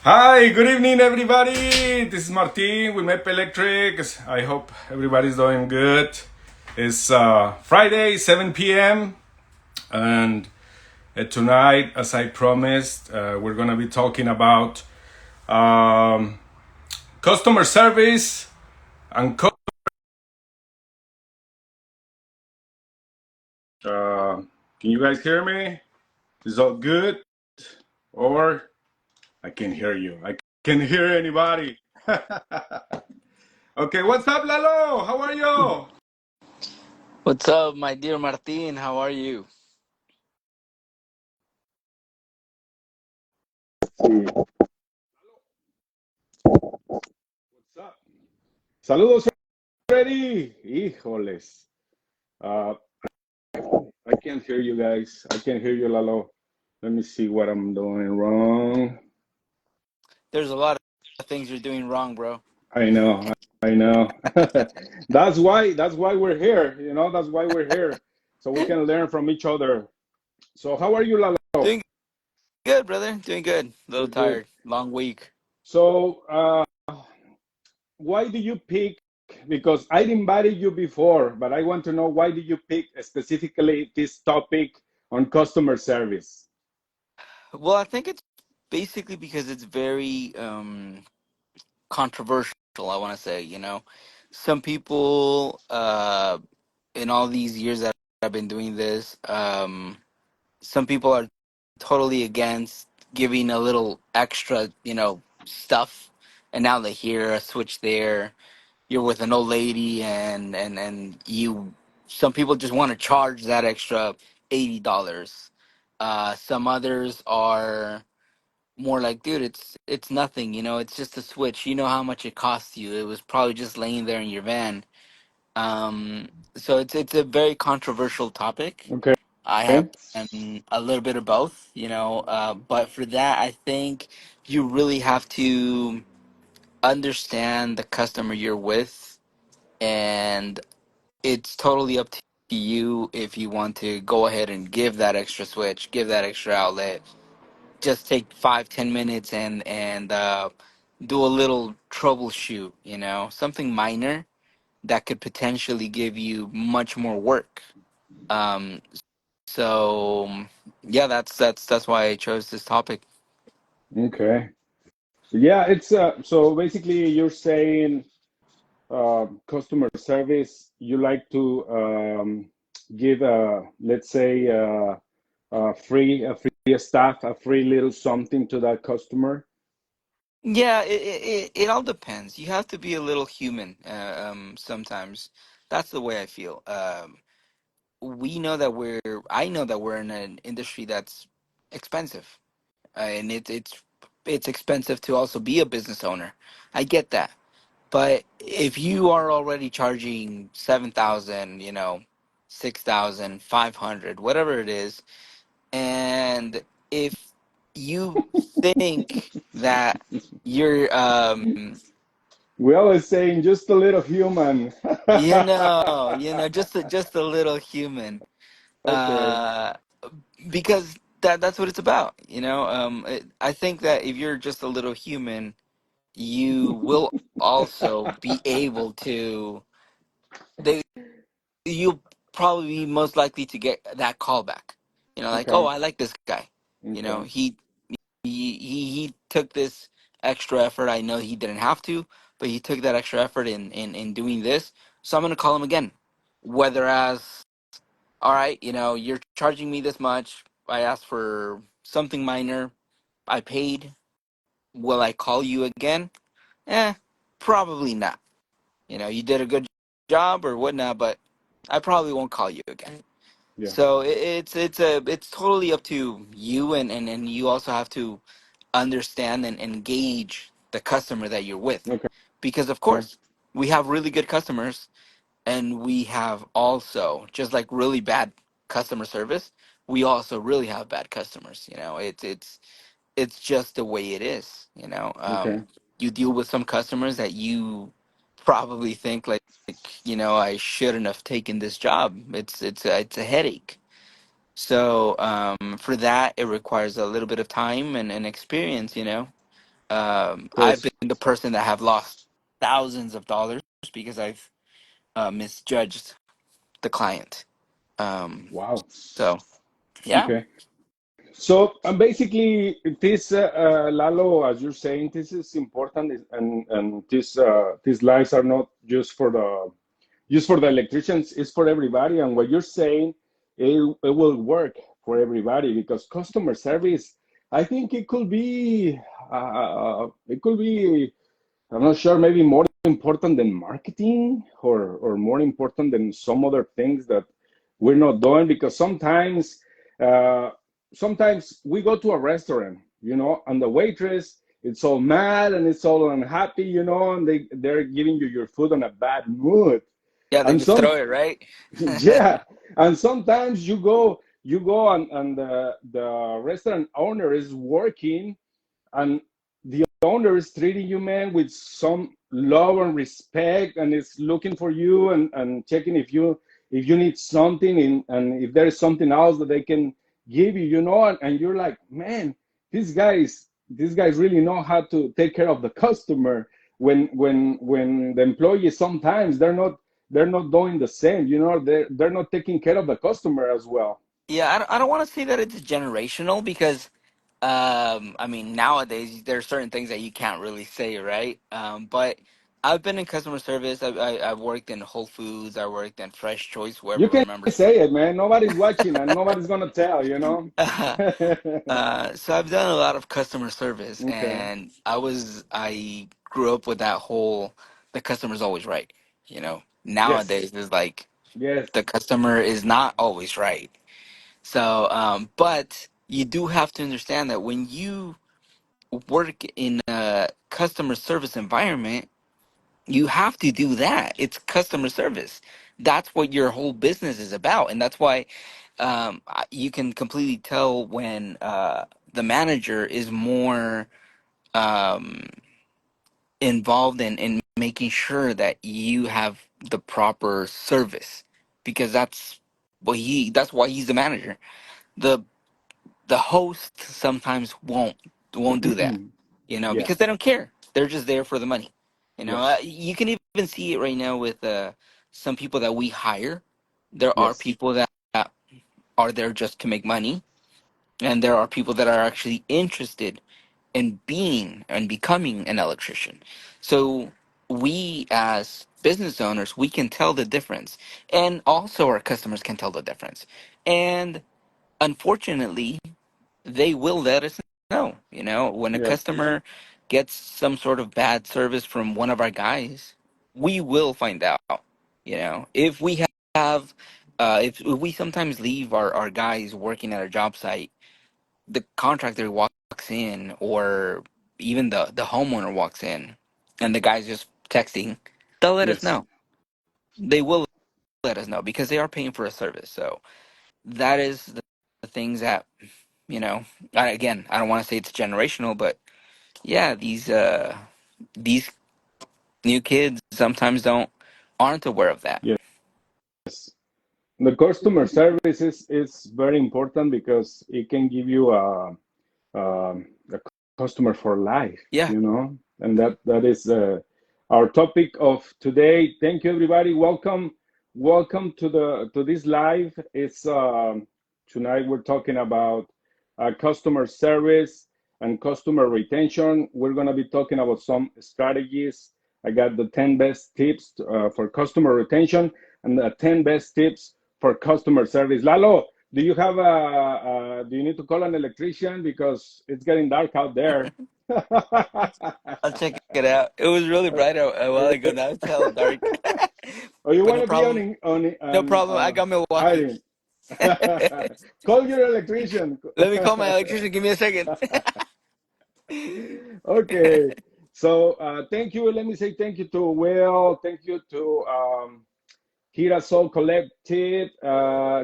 Hi, good evening, everybody. This is Martin with Ova Electric. I hope everybody's doing good. It's Friday, 7 p.m. And tonight, as I promised, we're going to be talking about um, customer service and can you guys hear me? Is all good? Or I can hear you. I can hear anybody. Okay, what's up, Lalo? How are you? What's up, my dear Martin? How are you? What's up? Saludos, Freddy. Híjoles. Uh, I can't hear you guys. I can't hear you, Lalo. Let me see what I'm doing wrong. There's a lot of things you're doing wrong, bro. I know. I know. That's why we're here. That's why we're here. So we can learn from each other. So how are you, Lalo? Doing good, brother. Doing good. A little Good, good. tired. Long week. So why do you pick? Because I invited you before, but I want to know why did you pick specifically this topic on customer service? Well, I think it's basically because it's very controversial, I want to say, Some people in all these years that I've been doing this, some people are totally against giving a little extra, stuff. And now they hear a switch there, you're with an old lady, and you, some people just want to charge that extra $80. Some others are more like, dude, it's nothing, it's just a switch. You know how much it costs you. It was probably just laying there in your van. um so it's a very controversial topic. Okay. I have done a little bit of both, but for that, I think you really have to understand the customer you're with, and it's totally up to you if you want to go ahead and give that extra switch, give that extra outlet. Just take 5-10 minutes and do a little troubleshoot, something minor that could potentially give you much more work. Um, so yeah, that's why I chose this topic. Okay. So yeah, it's so basically you're saying customer service. You like to give let's say a free staff, a free little something to that customer. Yeah, it all depends. You have to be a little human sometimes. That's the way I feel. We know that I know that we're in an industry that's expensive, and it's expensive to also be a business owner. I get that. But if you are already charging 7,000, 6,000, 500, whatever it is, and if you think that you're, We always saying just a little human. just a little human, Okay. uh, because that's what it's about, I think that if you're just a little human, you will also be able to. They You'll probably be most likely to get that call back. Like, oh, Okay. I like this guy. Okay. He took this extra effort. I know he didn't have to, but he took that extra effort in doing this. So I'm gonna call him again. Whether as, all right, you're charging me this much. I asked for something minor. I paid. Will I call you again? Eh, probably not. You did a good job or whatnot, but I probably won't call you again. Yeah. So it's totally up to you, and you also have to understand and engage the customer that you're with, Okay. because of course we have really good customers, and we have also, just like really bad customer service, we also really have bad customers. It's just the way it is. Okay. You deal with some customers that you probably think like, I shouldn't have taken this job. It's a headache. So for that, it requires a little bit of time and experience. I've Yes. been the person that have lost thousands of dollars because I've misjudged the client. Um, Wow. so yeah, Okay. So basically, this Lalo, as you're saying, this is important, and these lights are not just for the electricians, it's for everybody. And what you're saying, it will work for everybody because customer service, I think it could be, I'm not sure, maybe more important than marketing or more important than some other things that we're not doing because uh, sometimes we go to a restaurant, and the waitress, it's all mad and it's all unhappy, and they're giving you your food on a bad mood. yeah, they And just throw it right. yeah, and sometimes you go and the restaurant owner is working, and the owner is treating you, man, with some love and respect, and is looking for you and checking if you need something, and if there is something else that they can give you, and you're like, man, these guys really know how to take care of the customer. When the employees, sometimes they're not doing the same, they're not taking care of the customer as well. Yeah, I don't want to say that it's generational because I mean nowadays there's certain things that you can't really say, right? But I've been in customer service. I've worked in Whole Foods. I worked in Fresh Choice. You Whoever can remembers. say it, man. Nobody's watching and nobody's gonna tell. So I've done a lot of customer service, Okay. and I grew up with that whole the customer's always right. Yes. Nowadays there's like the Yes. customer is not always right. So, but you do have to understand that when you work in a customer service environment, you have to do that. It's customer service. That's what your whole business is about, and that's why you can completely tell when the manager is more um, involved in making sure that you have the proper service, because that's why he's the manager. The host sometimes won't do that, Yeah. because they don't care. They're just there for the money. Yes. You can even see it right now with some people that we hire. There are Yes. people that are there just to make money, and there are people that are actually interested in being and becoming an electrician. So we as business owners, we can tell the difference, and also our customers can tell the difference. And unfortunately, they will let us know. When a Yes. customer gets some sort of bad service from one of our guys, we will find out. If we have, if we sometimes leave our guys working at a job site, the contractor walks in, or even the homeowner walks in, and the guy's just texting, they'll let us Yes. know. They will let us know because they are paying for a service. So that is the things that you know again, I don't want to say it's generational, but yeah, these new kids sometimes don't aren't aware of that. Yes. The customer service is very important because it can give you a customer for life, Yeah. and that is our topic of today. Thank you, everybody. Welcome to this live. It's tonight we're talking about customer service and customer retention. We're going to be talking about some strategies. I got the 10 best tips for customer retention and the 10 best tips for customer service. Lalo, do you need to call an electrician because it's getting dark out there? I'll check it out. It was really bright a while ago. Now it's hella dark. Or you But want no to be problem. No on problem. I got Milwaukee. hiding? Call your electrician. Let me call my electrician. Give me a second. Okay. So thank you. Let me say thank you to Will. Thank you to Girasol Collective.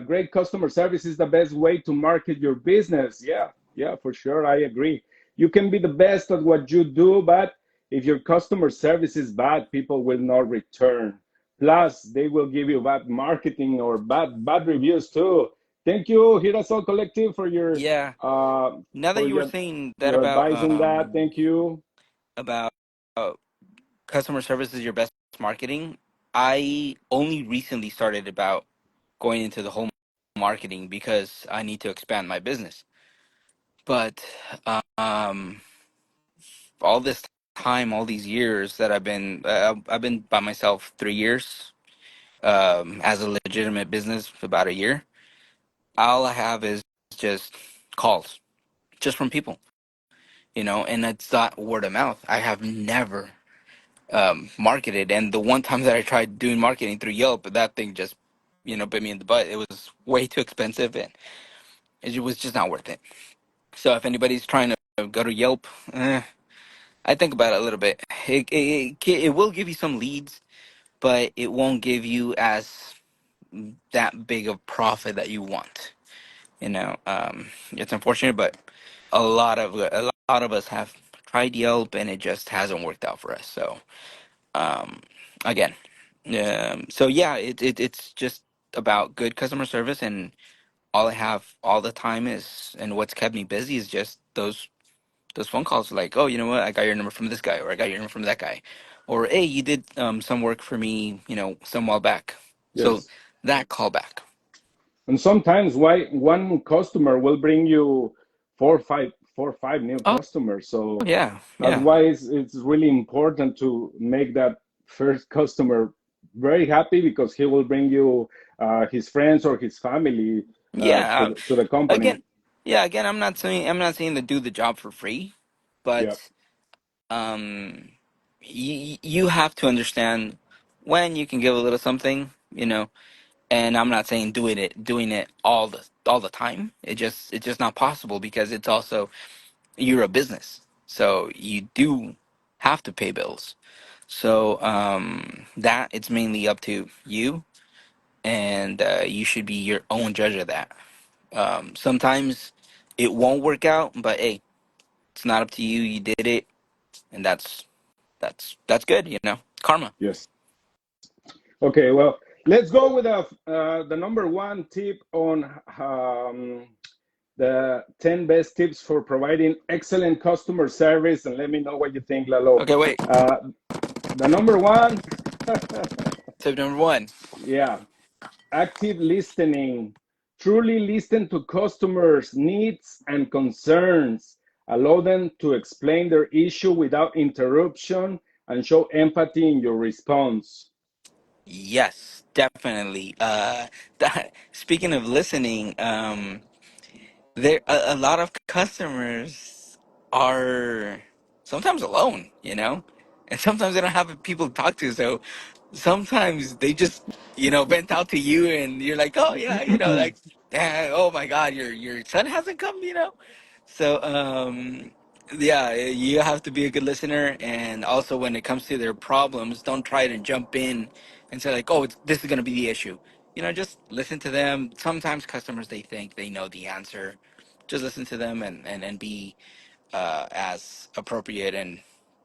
Great customer service is the best way to market your business. Yeah, yeah, for sure. I agree. You can be the best at what you do, but if your customer service is bad, people will not return. Plus, they will give you bad marketing or bad reviews too. Thank you, Girasol Collective, Yeah. Now that for you were your saying that your about advice on that. Thank you. about customer service is your best marketing. I only recently started about going into the whole marketing because I need to expand my business. But um, all this time, all these years that I've been by myself 3 years as a legitimate business for about a year. All I have is just calls, just from people, and it's not word of mouth. I have never marketed, and the one time that I tried doing marketing through Yelp, that thing just, bit me in the butt. It was way too expensive, and it was just not worth it. So if anybody's trying to go to Yelp, I think about it a little bit. It will give you some leads, but it won't give you as that big of profit that you want. It's unfortunate, but a lot of us have tried Yelp, and it just hasn't worked out for us. So um, again, so yeah, it's just about good customer service, and all I have all the time is, and what's kept me busy is just those phone calls. Like, oh, you know what, I got your number from this guy, or I got your number from that guy, or hey, you did some work for me, some while back. So Yes. that callback. And sometimes why one customer will bring you four or five new Oh customers. So yeah, that's yeah. why it's really important to make that first customer very happy because he will bring you his friends or his family Yeah. to the company. Again, yeah. Again, I'm not saying to do the job for free, Yeah. but um, you have to understand when you can give a little something, And I'm not saying doing it all the time. It's just not possible because it's also, you're a business, so you do have to pay bills. So that it's mainly up to you, and you should be your own judge of that. Sometimes it won't work out, but hey, it's not up to you. You did it, and that's good. Karma. Yes. Okay. Well, let's go with the number one tip on the 10 best tips for providing excellent customer service. And let me know what you think, Lalo. Okay, wait. Uh, the number one, Tip number one. yeah, active listening. Truly listen to customers' needs and concerns. Allow them to explain their issue without interruption and show empathy in your response. Yes, definitely. Speaking of listening, there a lot of customers are sometimes alone, and sometimes they don't have people to talk to. So sometimes they just, vent out to you, and you're like, oh yeah, like, oh my God, your son hasn't come. So yeah, you have to be a good listener, and also when it comes to their problems, don't try to jump in and say like, oh, this is gonna be the issue. Just listen to them. Sometimes customers, they think they know the answer. Just listen to them, and be as appropriate and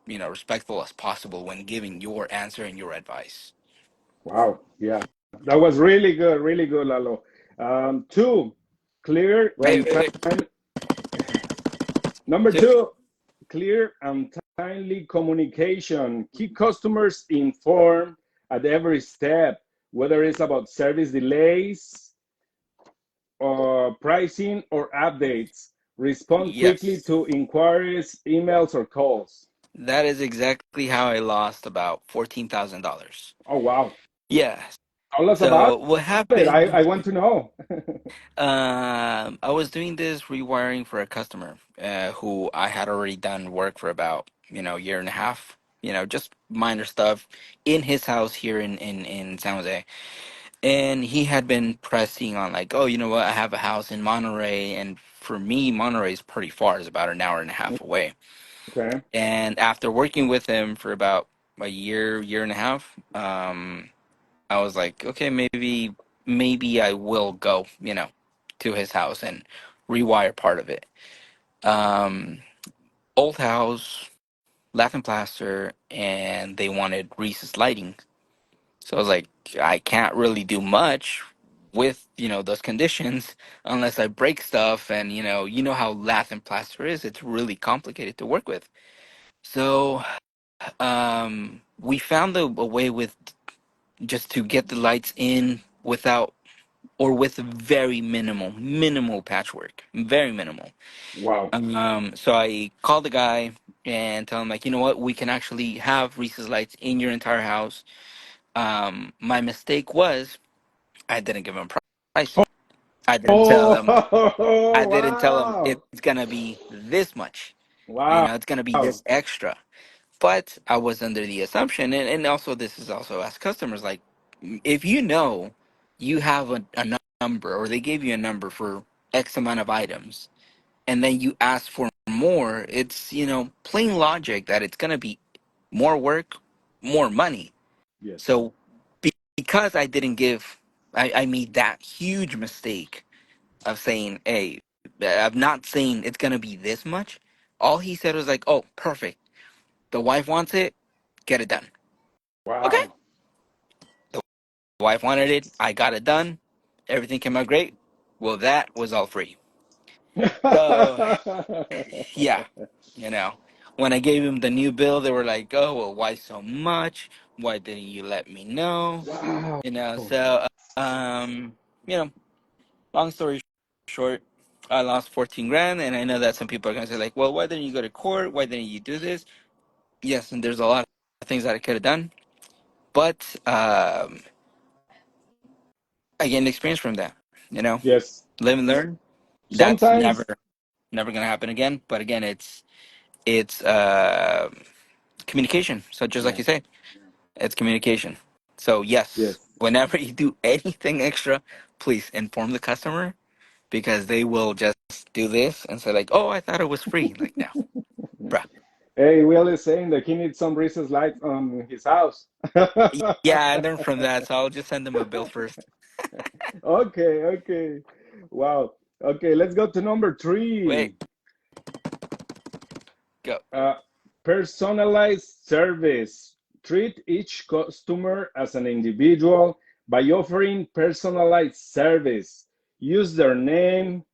respectful as possible when giving your answer and your advice. Wow, yeah, that was really good, Lalo. Two, clear Wait, and wait, wait. time. Number Tip. two, clear and timely communication. Keep customers informed at every step, whether it's about service delays, or pricing, or updates. Respond quickly Yes, to inquiries, emails, or calls. that is exactly how I lost about $14,000. Oh, wow. Yeah. Tell us about So what it. happened? I want to know. I was doing this rewiring for a customer who I had already done work for about a year and a half. Just minor stuff in his house here in San Jose. And he had been pressing on like, oh, you know what? I have a house in Monterey, and for me, Monterey is pretty far. It's about an hour and a half away. Okay. And after working with him for about a year and a half, I was like, okay, maybe I will go, to his house and rewire part of it. Um, Old house, laughing plaster, and they wanted recessed lighting. So I was like, I can't really do much with those conditions unless I break stuff, and you know how lath and plaster is. It's really complicated to work with. So we found a way with just to get the lights in without or with very minimal patchwork, very minimal. Wow. So I called the guy and tell him like, you know what, we can actually have Reese's lights in your entire house. My mistake was I didn't give him pricing. I didn't tell him. I Oh, didn't tell him wow. it's gonna be this much. Wow. It's gonna be this extra. But I was under the assumption, and also this is also as customers, like if you know you have a number or they gave you a number for X amount of items, and then you ask for more, it's plain logic that it's gonna be more work, more money. Yes. So because I didn't give, I made that huge mistake of saying, hey, of not saying it's gonna be this much. All he said was like, oh, perfect. The wife wants it, get it done. Okay. Wow. The wife wanted it, I got it done. Everything came out great. Well, that was all free. So yeah, you know, when I gave him the new bill, they were like, oh, well, why so much? Why didn't you let me know? Wow. So um, you know, long story short, I lost 14 grand, and I know that some people are gonna say like, well, why didn't you go to court? Why didn't you do this? Yes, and there's a lot of things that I could have done, but I gained experience from that. Yes. Live and learn. That's Sometimes, never gonna happen again. But again, it's communication. So just like yeah. you say, it's communication. So yes, Yes. whenever you do anything extra, please inform the customer because they will just do this and say like, "Oh, I thought it was free." Like, no, bruh. Hey, Will is saying that he needs some recess lights on his house. Yeah, I learned from that, so I'll just send them a bill first. Okay, okay. Wow. Okay, let's go to number Wait, three. go. Uh, Personalized service. Treat each customer as an individual by offering personalized service. Use their name,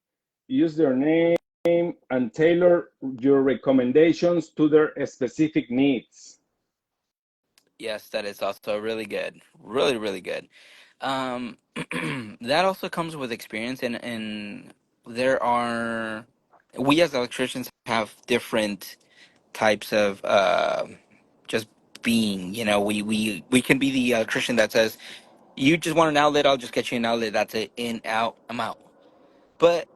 use their name, and tailor your recommendations to their specific needs. Yes, that is also really good. Really, really good. Um, that also comes with experience, and there are we as electricians have different types of just being. We can be the electrician that says, "You just want an outlet, I'll just get you an outlet. That's it. In, out, I'm out." But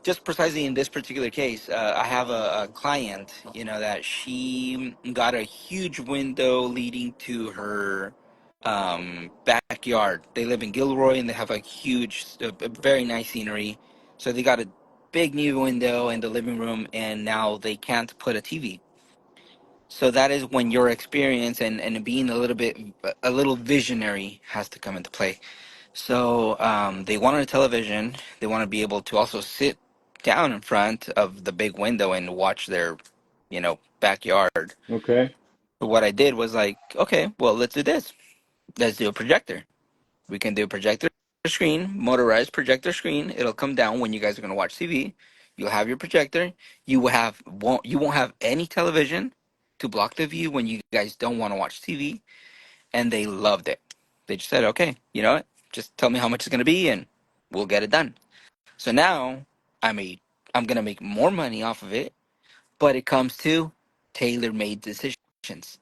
just precisely in this particular case, I have a client, that she got a huge window leading to her backyard. They live in Gilroy and they have a huge, a very nice scenery. So they got a big new window in the living room, and now they can't put a TV. So that is when your experience and being a little visionary has to come into play. So they wanted a television. They want to be able to also sit down in front of the big window and watch their, backyard. Okay. But what I did was like, okay, well, let's do this. Let's do a projector. We can do a projector screen, motorized projector screen. It'll come down when you guys are gonna watch TV. You'll have your projector. You won't have any television to block the view when you guys don't want to watch TV. And they loved it. They just said, okay, you know what? Just tell me how much it's gonna be, and we'll get it done. So now I made I'm gonna make more money off of it, but it comes to tailor-made decisions.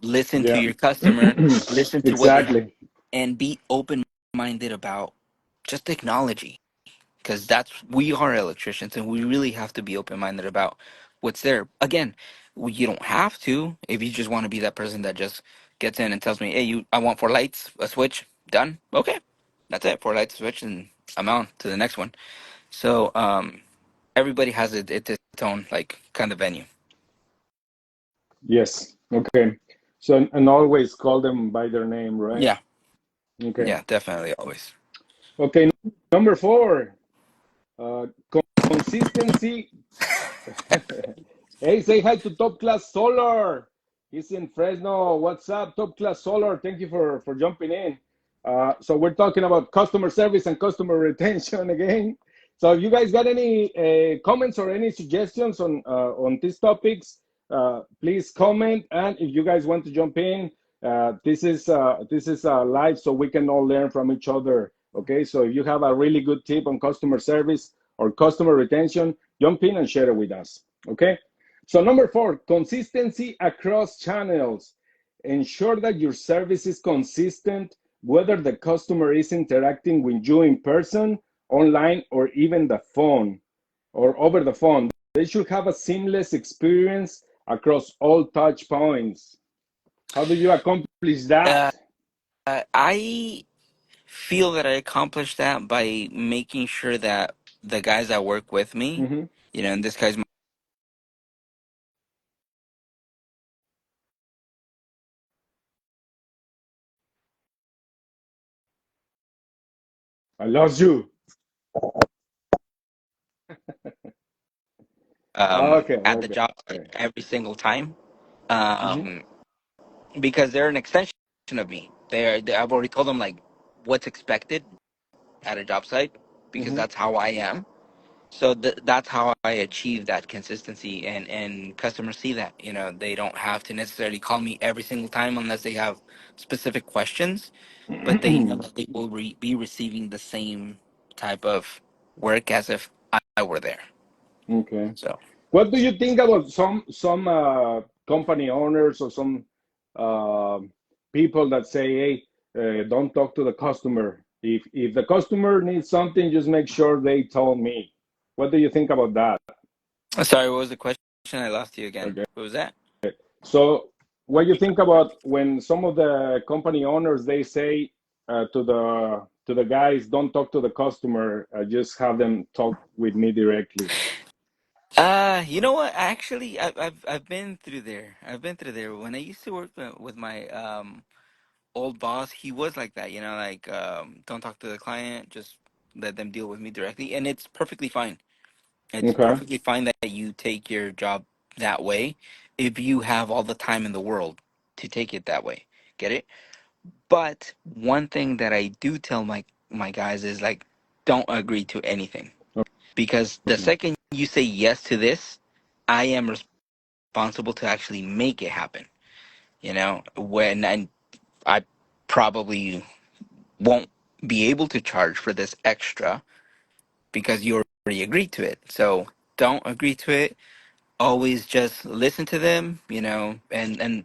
Listen to Yeah. your customer, listen to what they have, Exactly. and be open-minded about just technology, because we are electricians, and we really have to be open-minded about what's there. Again, you don't have to if you just want to be that person that just gets in and tells me, "Hey, I want four lights, a switch, done." Okay, that's it. Four lights, switch, and I'm on to the next one. So everybody has its own like kind of venue. Yes. Okay. So, and always call them by their name, right? Yeah, Okay. yeah, definitely always. Okay. Number four, uh, consistency. Hey, say hi to Top Class Solar. He's in Fresno. What's up, Top Class Solar? Thank you for jumping in. So we're talking about customer service and customer retention again. So if you guys got any comments or any suggestions on these topics, please comment, and if you guys want to jump in, this is live, so we can all learn from each other. Okay, so if you have a really good tip on customer service or customer retention, jump in and share it with us. Okay, so number four, consistency across channels. Ensure that your service is consistent, whether the customer is interacting with you in person, online, or even the phone or over the phone. They should have a seamless experience across all touch points. How do you accomplish that? Uh, I feel that I accomplished that by making sure that the guys that work with me, Mm-hmm. and this guy's I lost you. Okay, at the okay. job site every single time, Mm-hmm. um, because they're an extension of me. I've already told them like what's expected at a job site because Mm-hmm. that's how I am. So that's how I achieve that consistency, and customers see that. They don't have to necessarily call me every single time unless they have specific questions, but they know that they will be receiving the same type of work as if I were there. Okay. So. What do you think about some company owners or some uh, people that say, "Hey, don't talk to the customer. If the customer needs something, just make sure they tell me." What do you think about that? Sorry, what was the question? I lost you again. Okay. What was that? So, what you think about when some of the company owners they say to the guys, "Don't talk to the customer. Just have them talk with me directly." You know what? Actually, I've been through there. I've been through there. When I used to work with my old boss, he was like that. Like don't talk to the client, just let them deal with me directly, and it's perfectly fine. It's Okay. perfectly fine that you take your job that way if you have all the time in the world to take it that way. Get it? But one thing that I do tell my guys is like, don't agree to anything because the Okay. second you say yes to this, I am responsible to actually make it happen. When and I probably won't be able to charge for this extra because you already agreed to it. So don't agree to it. Always just listen to them, and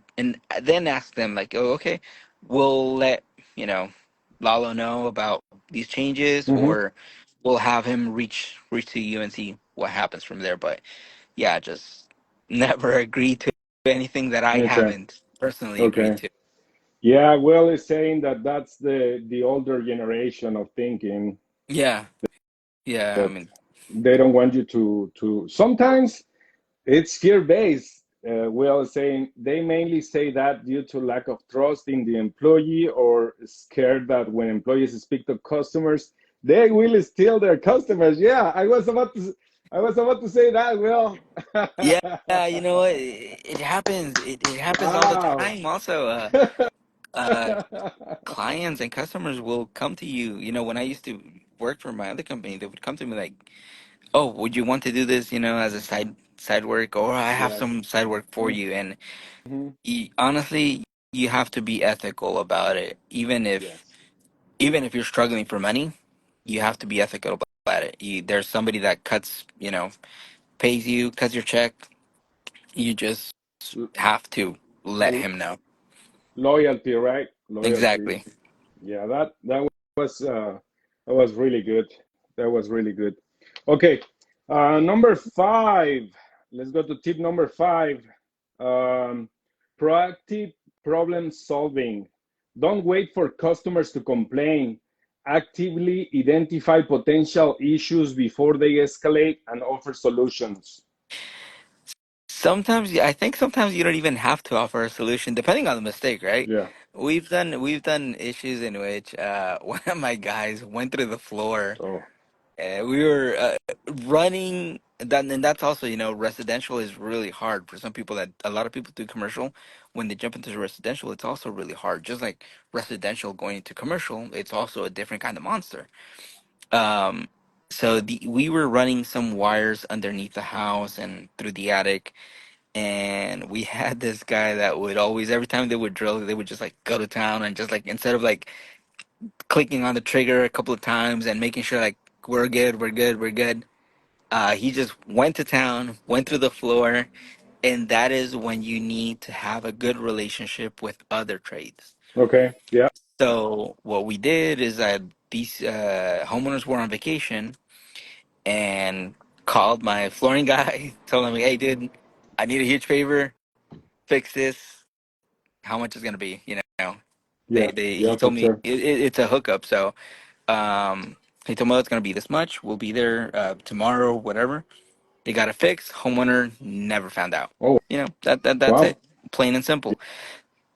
then ask them like, oh, okay, we'll let you know Lalo know about these changes, Mm-hmm. or we'll have him reach to you and see what happens from there. But yeah, just never agree to anything that I Okay. haven't personally agreed Okay. to. Yeah, Will is saying that that's the older generation of thinking Yeah, yeah. I that mean, they don't want you to. Sometimes it's fear-based. Will is saying they mainly say that due to lack of trust in the employee or scared that when employees speak to customers, they will steal their customers. Yeah, I was about to say that, Will. yeah, you know what? It happens. It happens all the Wow. time. Also, uh, clients and customers will come to you. When I used to work for my other company, they would come to me like, "Oh, would you want to do this? As a side work, or I have Yes. some side work for you." And Mhm. honestly, you have to be ethical about it. Yes. Even if you're struggling for money, you have to be ethical about it. There's somebody that pays you, cuts your check. You just L- have to let l- him know. Loyalty, right? Loyalty. Exactly. Yeah, that was that was really good. That was really good. Okay, number five. Let's go to tip number five. Um, Proactive problem solving. Don't wait for customers to complain. Actively identify potential issues before they escalate and offer solutions. I think sometimes you don't even have to offer a solution, depending on the mistake, right? Yeah. We've done issues in which one of my guys went through the floor. Oh, We were running that, and that's also residential is really hard for some people. That a lot of people do commercial. When they jump into residential, it's also really hard. Just like residential going into commercial, it's also a different kind of monster. Um, so we were running some wires underneath the house and through the attic, And we had this guy that would always, every time they would drill, they would just like go to town and just like, instead of like clicking on the trigger a couple of times and making sure like we're good, we're good, we're good. He just went to town, went through the floor, and that is when you need to have a good relationship with other trades. Okay. Yeah. So what we did is that these homeowners were on vacation, and called my flooring guy, told him, "Hey, dude, I need a huge favor. Fix this. How much is gonna be?" You know, Yeah. he Yeah, for told me sure. it's a hookup, so um, he told me, "Oh, it's gonna be this much. We'll be there tomorrow, whatever." They got it fixed. Homeowner never found out. Oh, You know, that's wow. it. Plain and simple.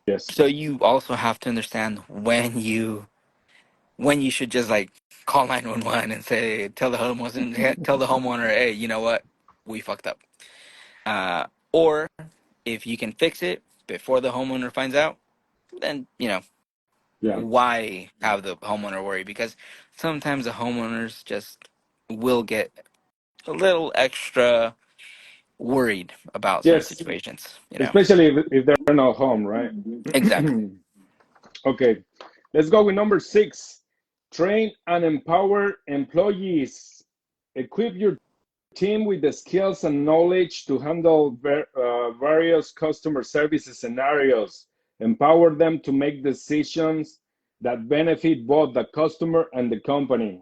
Yes. So you also have to understand when you should just like call 911 and say, tell the homeowner, hey, you know what, we fucked up. Or if you can fix it before the homeowner finds out, then Yeah. why have the homeowner worry? Because sometimes the homeowners just will get a little extra worried about certain Yes. situations. Especially if they're not home, right? Exactly. Okay. Let's go with number 6. Train and empower employees. Equip your team with the skills and knowledge to handle various customer service scenarios. Empower them to make decisions that benefit both the customer and the company.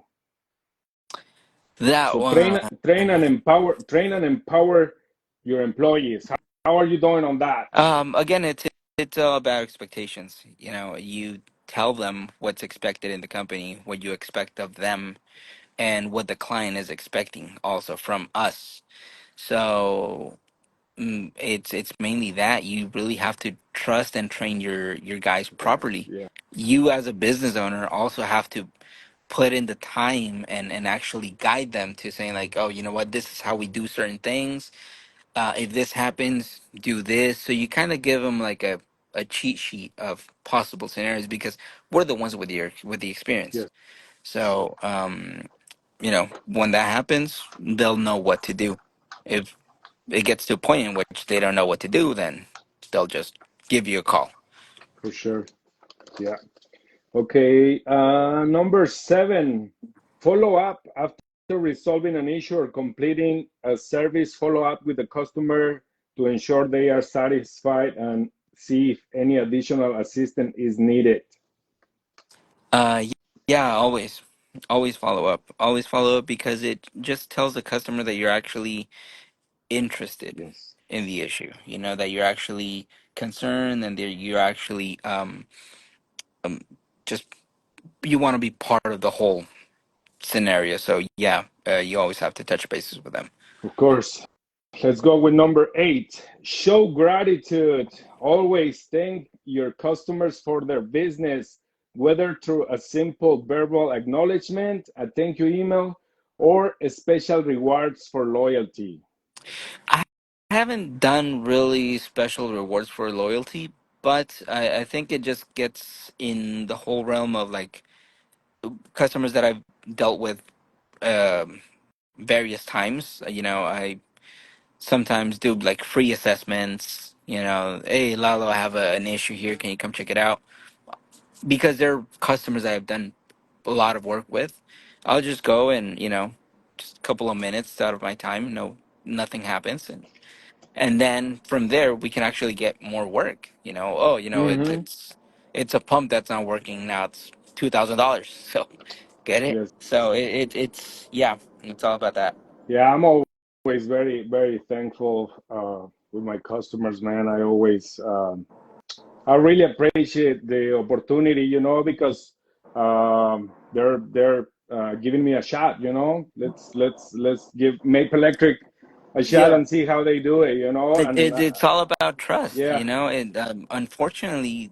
That So one. train and empower your employees. How are you doing on that? Again, it's all about expectations. You tell them what's expected in the company, what you expect of them, and what the client is expecting also from us. So it's mainly that you really have to trust and train your guys properly. Yeah. You as a business owner also have to put in the time and actually guide them to saying like, oh, you know what, this is how we do certain things. If this happens, do this. So you kind of give them like a cheat sheet of possible scenarios because we're the ones with the experience. Yes, So when that happens, they'll know what to do. If it gets to a point in which they don't know what to do, then they'll just give you a call. for sure. Yeah. Okay. Number 7, follow up after resolving an issue or completing a service. Follow up with the customer to ensure they are satisfied and see if any additional assistance is needed. Yeah, always follow up because it just tells the customer that you're actually interested Yes, in the issue. That you're actually concerned and that you're actually um just you want to be part of the whole scenario. So yeah, you always have to touch bases with them. of course. Let's go with number 8. Show gratitude. Always thank your customers for their business, whether through a simple verbal acknowledgement, a thank you email, or a special rewards for loyalty. I haven't done really special rewards for loyalty, but I think it just gets in the whole realm of like customers that I've dealt with um, various times. I sometimes do like free assessments. Hey Lalo, I have an issue here. Can you come check it out? Because they're customers that I've done a lot of work with. I'll just go and just a couple of minutes out of my time. No, nothing happens, and then from there we can actually get more work. Oh, Mm-hmm. it's a pump that's not working now. It's $2,000. So get it. Yes. So it's yeah, it's all about that. Yeah, I'm always very, very thankful with my customers, man. I really appreciate the opportunity, because they're giving me a shot. Let's give Maple Electric a shot Yeah, and see how they do it. And it's all about trust. yeah, And unfortunately,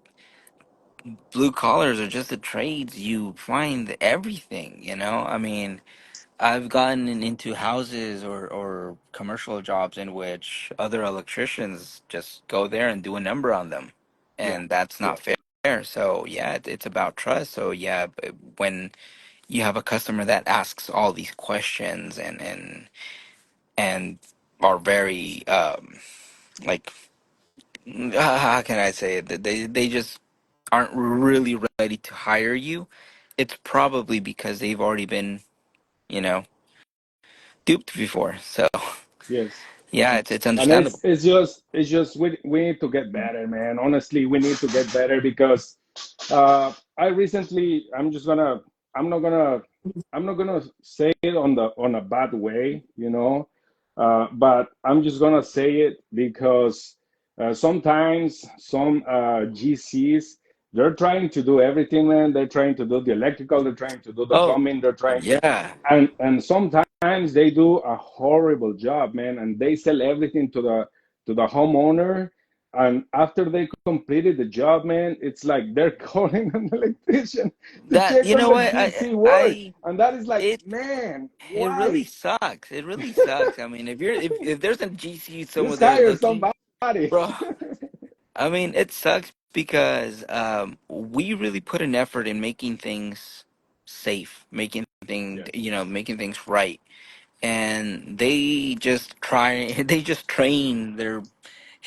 blue collars are just the trades. You find everything. I mean, I've gotten into houses or commercial jobs in which other electricians just go there and do a number on them, yeah, and that's not fair. So yeah, it's about trust. So yeah, when you have a customer that asks all these questions and are very like how can I say it? That they just aren't really ready to hire you. It's probably because they've already been, you know, duped before. So Yes. yeah, it's And understandable. it's just we need to get better, man. Honestly, we need to get better because I recently I'm not gonna I'm not gonna say it on a bad way, but I'm just gonna say it because sometimes some GCs, they're trying to do everything, man. They're trying to do the electrical, they're trying to do the Oh plumbing, they're trying to, yeah, and sometimes they do a horrible job, man, and they sell everything to the homeowner. And after they completed the job, man, it's like they're calling an electrician to that check you on know the what GC work. I And that is like, it man, it really why? sucks. It really sucks. I mean, if there's a GC somewhere Just there hire looking, somebody. bro. I mean, it sucks because we really put an effort in making things safe, Yes, making things right, and they just try, they just train their,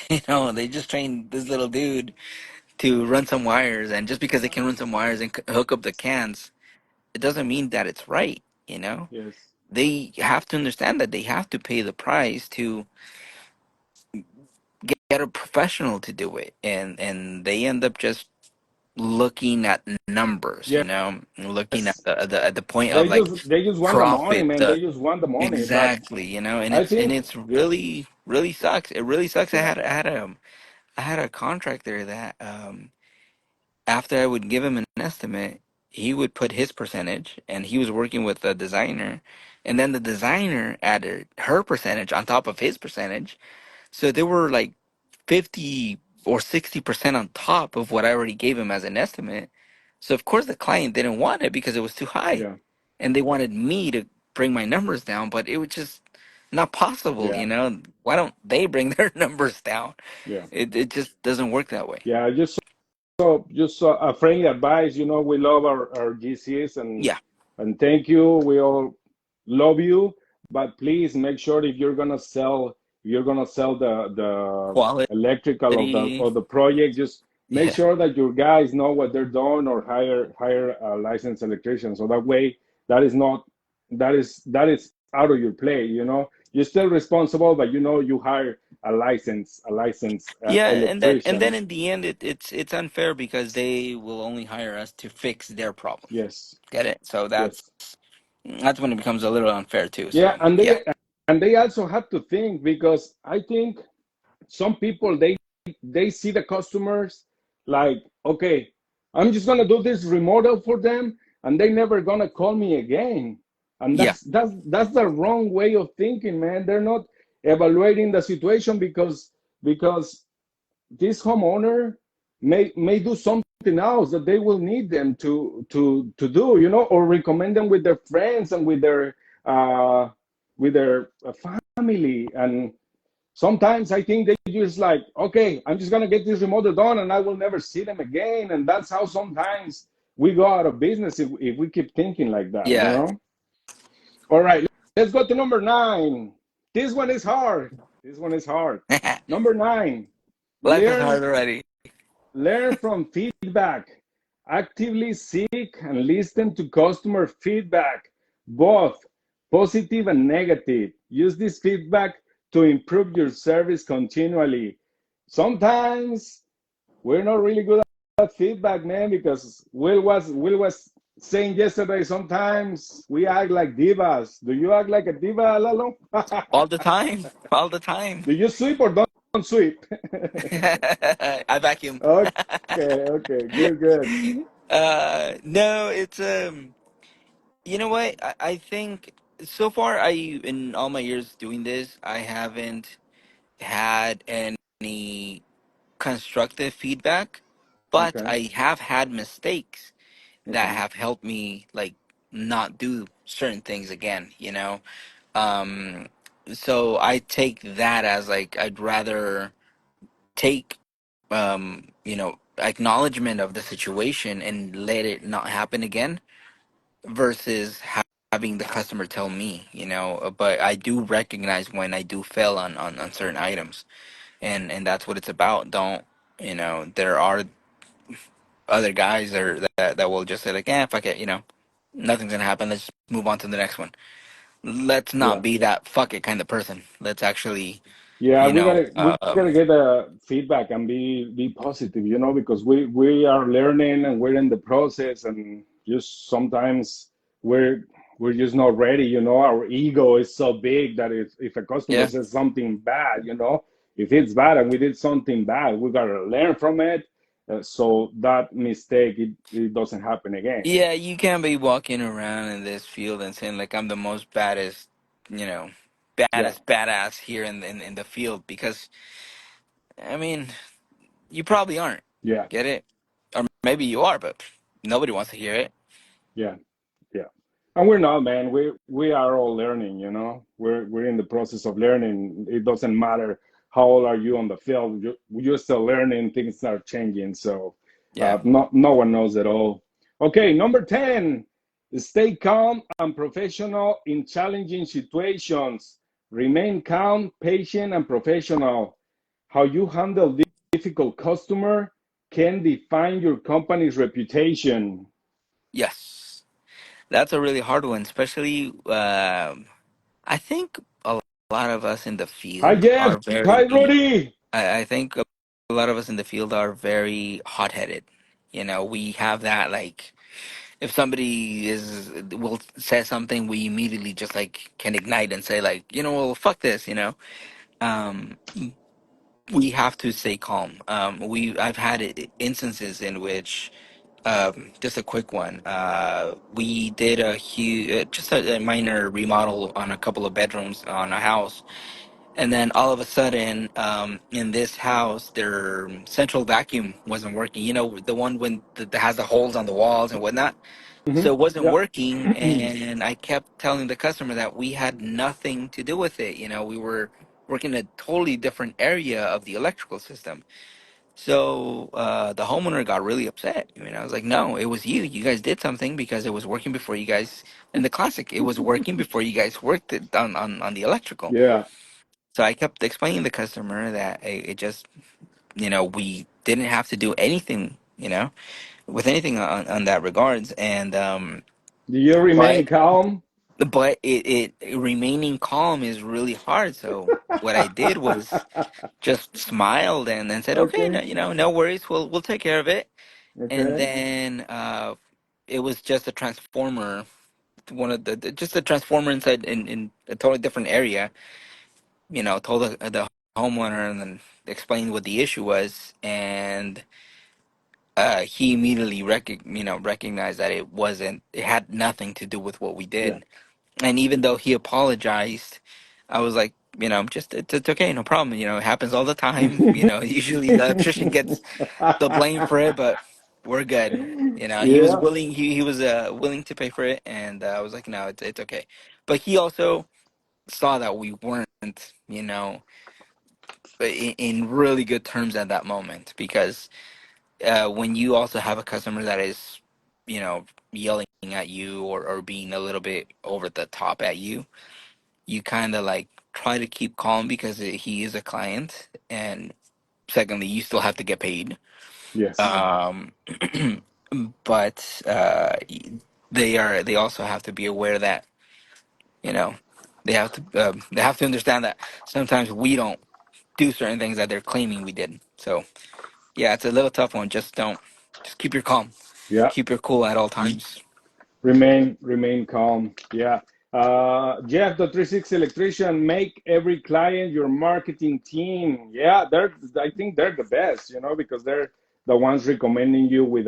they just train this little dude to run some wires, and just because they can run some wires and hook up the cans, it doesn't mean that it's right. yes, They have to understand that they have to pay the price to get a professional to do it, and they end up just looking at numbers, looking at yes. the point of They like just they just want the money, profit. man. They just want the money. But Exactly, and I it's think, really really sucks. It really sucks. yeah, I had a contractor that after I would give him an estimate, he would put his percentage, and he was working with a designer, and then the designer added her percentage on top of his percentage. So they were like 50 or 60% on top of what I already gave him as an estimate. So of course the client didn't want it because it was too high. yeah, And they wanted me to bring my numbers down, but it was just not yeah, possible. Why don't they bring their numbers down? yeah, It just doesn't work that way. yeah. Just a friendly advice. We love our GCs, Yeah. and thank you. We all love you, but please make sure if you're gonna sell the Quality. electrical of the project, just make Yeah. sure that your guys know what they're doing, or hire a licensed electrician. So that way, that is not that is out of your play. You're still responsible, but you hire a licensed Yeah, and then electrician. in the end it's unfair because they will only hire us to fix their problems. Yes, Get it? So that's yes. that's when it becomes a little unfair too. Yeah, So and yeah. they also have to think, because I think some people, they see the customers like, okay, I'm just gonna do this remodel for them, and they never gonna call me again. And Yeah. that's the wrong way of thinking, man. They're not evaluating the situation, because this homeowner may do something else that they will need them to do, or recommend them with their friends and uh, with their family. And sometimes I think they just like, okay, I'm just gonna get this remodel done, and I will never see them again. And that's how sometimes we go out of business if we keep thinking like that. Yeah. All right, let's go to number 9. This one is hard. This one is hard. Number 9, Life is learn hard already. learn from feedback. Actively seek and listen to customer feedback, both positive and negative. Use this feedback to improve your service continually. Sometimes we're not really good at feedback, man, because Will was saying yesterday, sometimes we act like divas. Do you act like a diva, Lalo? All the time. All the time. Do you sweep or don't sweep? I vacuum. Okay, okay, good, good. No, it's you know what? I think so far in all my years doing this, I haven't had any constructive feedback, but Okay, I have had mistakes that okay, have helped me like not do certain things again. Um, so I take that as like I'd rather take acknowledgement of the situation and let it not happen again versus having the customer tell me. But I do recognize when I do fail on certain items. and that's what it's about. Don't, there are other guys that will just say like, fuck it, nothing's gonna happen. Let's move on to the next one. Let's not Yeah. be that fuck it kind of person. Let's actually, Yeah, you we know, gotta we gotta get feedback and be positive, because we are learning and we're in the process, and just sometimes we're we're just not ready. Our ego is so big that if a customer yeah, says something bad, if it's bad and we did something bad, we gotta learn from it, so that mistake it doesn't happen again. yeah. You can't be walking around in this field and saying like I'm the most baddest, you know, Yeah, baddest badass here in the field because I mean you probably aren't. yeah, Get it? Or maybe you are, but nobody wants to hear it. yeah. Yeah. And we're not, man. We are all learning, We're in the process of learning. It doesn't matter how old are you on the field. You're still learning. Things are changing. So Yeah. no one knows it all. Okay, number 10, stay calm and professional in challenging situations. Remain calm, patient, and professional. How you handle difficult customer can define your company's reputation. Yes. That's a really hard one, especially I think a lot of us in the Hi, field Jeff. are Hi, very. Rudy. I think a lot of us in the field are very hot-headed. We have that like if somebody is will say something, we immediately just like can ignite and say like, well, fuck this. Um, we have to stay calm. I've had instances in which just a quick one. We did a huge, just a minor remodel on a couple of bedrooms on a house, and then all of a sudden, in this house, their central vacuum wasn't working. The one that has the holes on the walls and whatnot. So it wasn't Yeah. working, and I kept telling the customer that we had nothing to do with it. We were working in a totally different area of the electrical system. So the homeowner got really upset. I was like, no, it was you. You guys did something because it was working before you guys. In the classic, it was working before you guys worked it on the electrical. Yeah. So I kept explaining to the customer that it just, we didn't have to do anything, with anything on that regards. And Do you remain but calm? it remaining calm is really hard. So what I did was just smiled and said, okay, no, Okay. no worries, we'll take care of it. And Okay. then it was just a transformer, one of just a transformer inside in a totally different area. Told the homeowner and then explained what the issue was, and he immediately recognized that it had nothing to do with what we Yeah. did. And even though he apologized, I was like, just it's okay, no problem. It happens all the time. Usually the electrician gets the blame for it, but we're good. He was Yeah. willing. He was willing to pay for it, and I was like, no, it's okay. But he also saw that we weren't, in really good terms at that moment because when you also have a customer that is, yelling at you or being a little bit over the top at you, you kind of like try to keep calm because he is a client, and secondly, you still have to get paid. Yes. Um, but they also have to be aware that you know they have to understand that sometimes we don't do certain things that they're claiming we did. So yeah, it's a little tough one. Just keep your calm, Yeah. keep your cool at all times. Remain calm. Yeah. Jeff, the 360 electrician, make every client your marketing team. Yeah, I think they're the best, because they're the ones recommending you with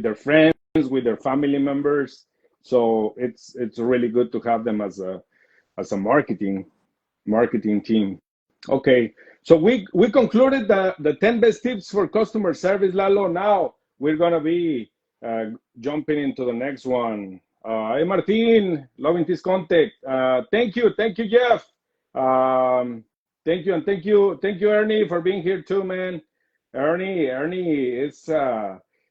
their friends, with their family members. So it's really good to have them as a marketing team. Okay, so we concluded the 10 best tips for customer service, Lalo. Now we're gonna be jumping into the next one. Hey, Martin, loving this contact. Thank you, Jeff. Um, thank you, and thank you, Ernie, for being here too, man. Ernie is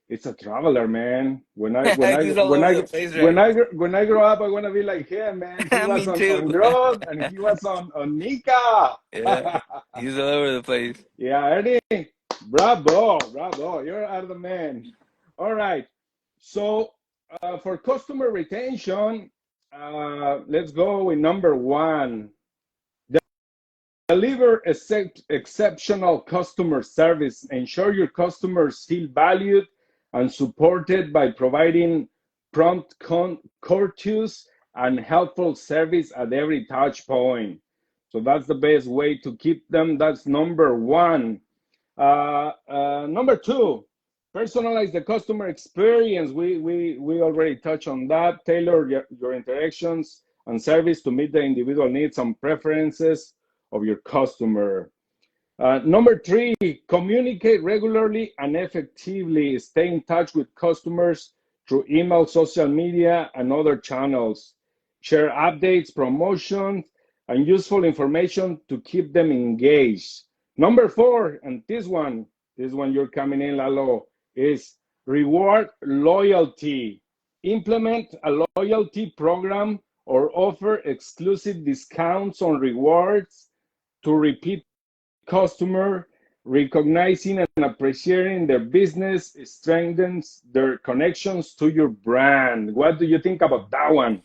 it's a traveler, man. He's all over the place, right? When I grow up, I want to be like him, man. He was Me too. on Growth and he was on Nika. Yeah, he's all over the place. Yeah, Ernie, bravo, bravo. You're out of the man. All right. So for customer retention, let's go with number one. Deliver exceptional customer service. Ensure your customers feel valued and supported by providing prompt, courteous, and helpful service at every touch point. So that's the best way to keep them. That's number one. Number two, personalize the customer experience. We already touched on that. Tailor your interactions and service to meet the individual needs and preferences of your customer. Number three, communicate regularly and effectively. Stay in touch with customers through email, social media, and other channels. Share updates, promotions, and useful information to keep them engaged. Number four, and this one you're coming in, Lalo, is reward loyalty. Implement a loyalty program or offer exclusive discounts on rewards to repeat customer. Recognizing and appreciating their business strengthens their connections to your brand. What do you think about that one?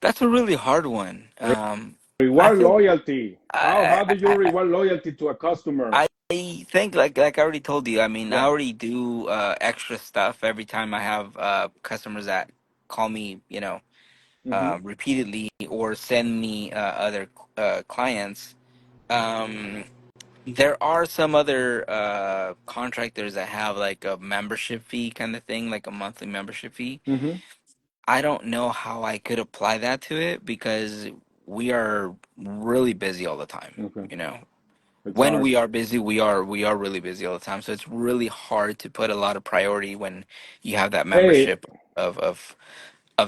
That's a really hard one. I Reward think loyalty. I, How do you reward loyalty to a customer? I think like I already told you. I mean, I Yeah. already do extra stuff every time I have customers that call me, Mm-hmm. repeatedly or send me other clients. Um, there are some other contractors that have like a membership fee kind of thing, like a monthly membership fee. Mm-hmm. I don't know how I could apply that to it because we are really busy all the time. Okay. You know, It's when hard. we are busy, we are really busy all the time. So it's really hard to put a lot of priority when you have that Hey, membership of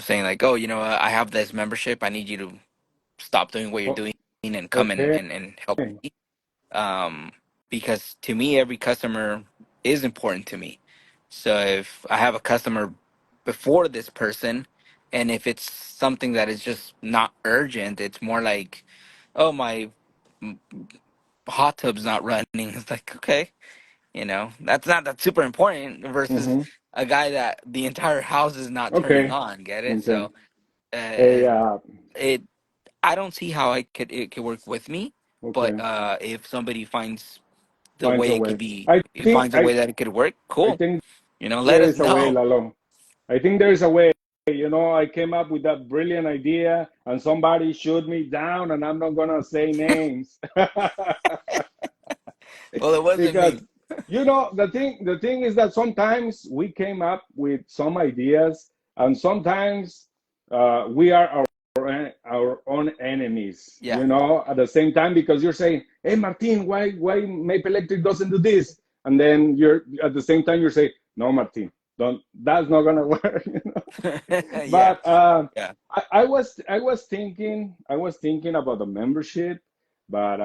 saying like, oh, I have this membership. I need you to stop doing what you're doing and come okay. and help me. Um, because to me, every customer is important to me. So if I have a customer before this person, and if it's something that is just not urgent, it's more like, oh, my mm, hot tub's not running. It's like, okay, that's not that super important versus Mm-hmm. a guy that the entire house is not turning Okay. on. Get it? Okay. So Hey, uh, it I don't see how it could work with me, but okay. if somebody finds the Finds way a it could way. be, I it think finds a way that it could work, I cool. think Let there us is a way, know. Lalo. I think there is a way. I came up with that brilliant idea, and somebody shot me down, and I'm not gonna say names Well, it wasn't because me. the thing is that sometimes we came up with some ideas, and sometimes we are our own enemies. Yeah. At the same time, because you're saying, "Hey, Martin, why Maple Electric doesn't do this?" And then you're at the same time you're saying, "No, Martin, don't. That's not gonna work." Yeah. But Yeah. I was thinking about the membership, but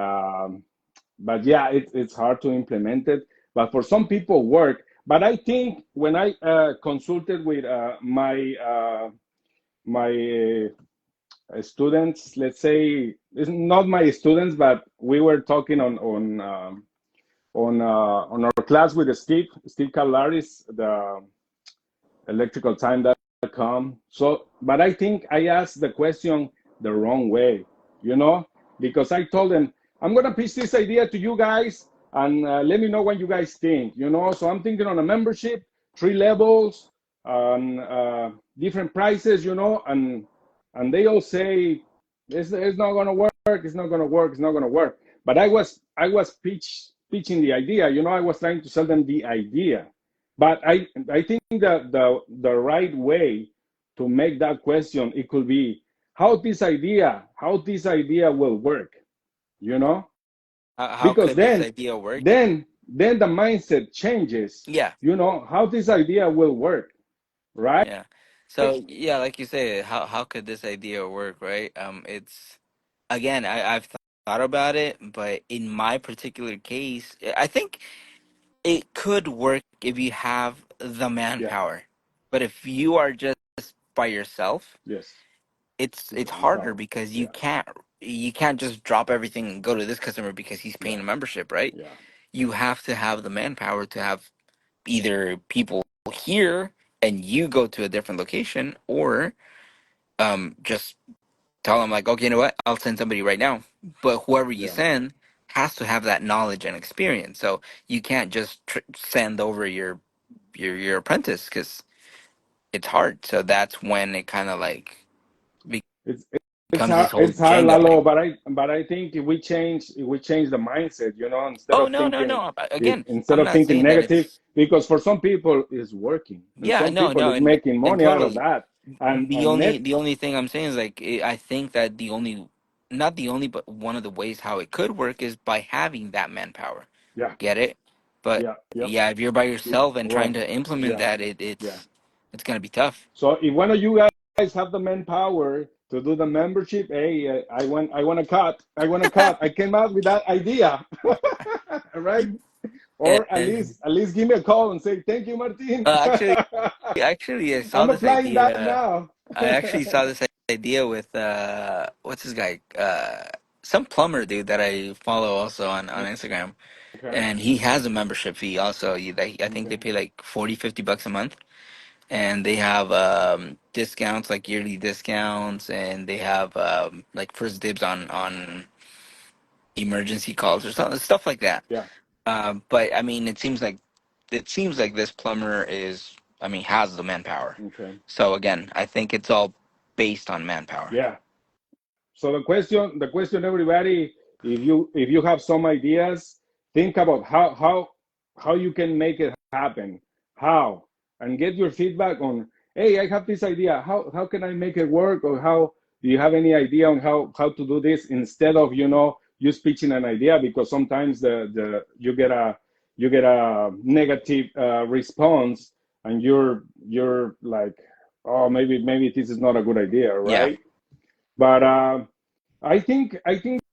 yeah, it's hard to implement it. But for some people, work. But I think when I consulted with my students, let's say it's not my students, but we were talking on our class with Steve Cavalaris, the electricaltime.com. So, but I think I asked the question the wrong way, you know, because I told them, I'm going to pitch this idea to you guys and let me know what you guys think. So I'm thinking on a membership, 3 levels, and different prices, and they all say, it's not going to work, it's not going to work, it's not going to work. But I was pitching the idea, I was trying to sell them the idea. But I think that the right way to make that question, it could be how this idea will work, you know? How Because could this then idea work? then the mindset changes, Yeah. how this idea will work, right? Yeah. So yeah, like you say, how could this idea work, right? It's again, I've thought about it, but in my particular case, I think it could work if you have the Yeah. manpower. But if you are just by yourself, Yes. it's It's harder hard. because Yeah. you can't just drop everything and go to this customer because he's paying Yeah. a membership, right? Yeah. You have to have the manpower to have either people here and you go to a different location, or just tell them like, okay, you know what, I'll send somebody right now. But whoever you Yeah. send has to have that knowledge and experience. So you can't just send over your apprentice because it's hard. So that's when it kind of like It's becomes this whole it's hard, Jenga Lalo. thing. But I think if we change the mindset, instead Oh of no, no, thinking no. Again, instead I'm of not thinking saying that negative, it's because for some people it's working, and yeah, some no, people no, is making and money out of totally. that. The And only net, the only thing I'm saying is like I think that the only, not the only, but one of the ways how it could work is by having that manpower. yeah, Get it? But yeah, yep, yeah, if you're by yourself and trying right, to implement yeah, that, yeah. it's gonna be tough. So if one of you guys have the manpower to do the membership, hey, I want to cut. I came out with that idea, right? Or And at least give me a call and say thank you, Martin. actually, I saw I'm this applying that idea. now. I actually saw this idea with what's this guy? Some plumber dude that I follow also on Instagram, Okay. and he has a membership fee also. I think they Okay. pay like 40-50 bucks a month, and they have discounts, like yearly discounts, and they have like first dibs on emergency calls or something, stuff like that. Yeah. But I mean, it seems like this plumber is, I mean, has the manpower. Okay. So again, I think it's all based on manpower. Yeah. So the question, everybody, if you have some ideas, think about how you can make it happen, how, and get your feedback on. Hey, I have this idea. How can I make it work? Or how do you have any idea on how to do this, instead of you pitching an idea, because sometimes the you get a negative response, and you're like, oh, maybe this is not a good idea, Yeah, right? But I think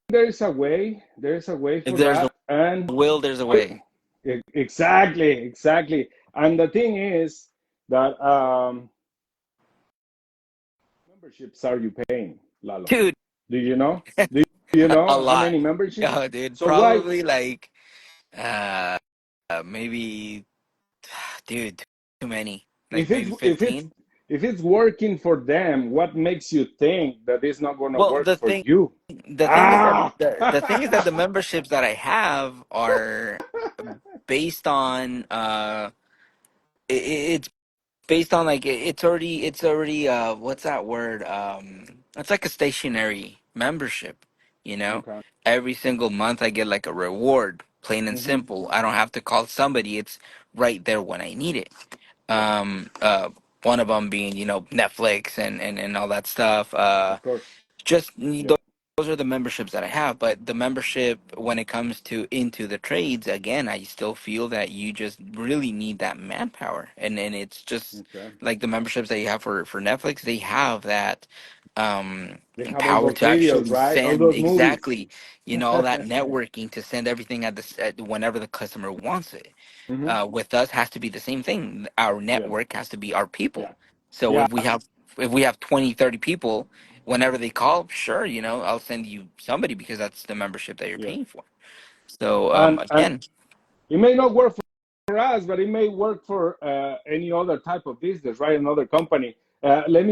there is a way if for there's a that, and will, there's a we, way, exactly. And the thing is that memberships are you paying, Lalo? dude. Do you know? Do you A know how lot, many memberships? oh, dude. So why, Probably like uh, maybe, dude, too many. Like if it's maybe if it's 15. if it's working for them, what makes you think that it's not going to Well, work for you? the thing is that Ah. the thing is that the memberships that I have are based on it's based on like it's already what's that word, it's like a stationary membership, you know. Okay. Every single month I get like a reward, plain and Hmm. simple. I don't have to call somebody, it's right there when I need it. Yeah. um uh One of them being, Netflix and all that stuff. Of course. Just Yeah. those are the memberships that I have. But the membership, when it comes to into the trades, again, I still feel that you just really need that manpower, and it's just Okay. like the memberships that you have for Netflix. They have that um They have all power those to videos, actually right? All send, those movies. exactly, all that networking to send everything whenever the customer wants it. Hmm. With us has to be the same thing. Our Yeah. network has to be our people. Yeah. So Yeah. if we have 20, 30 people, whenever they call, sure, I'll send you somebody because that's the membership that you're Yeah. paying for. So And again, it may not work for us, but it may work for any other type of business, right? Another company. Let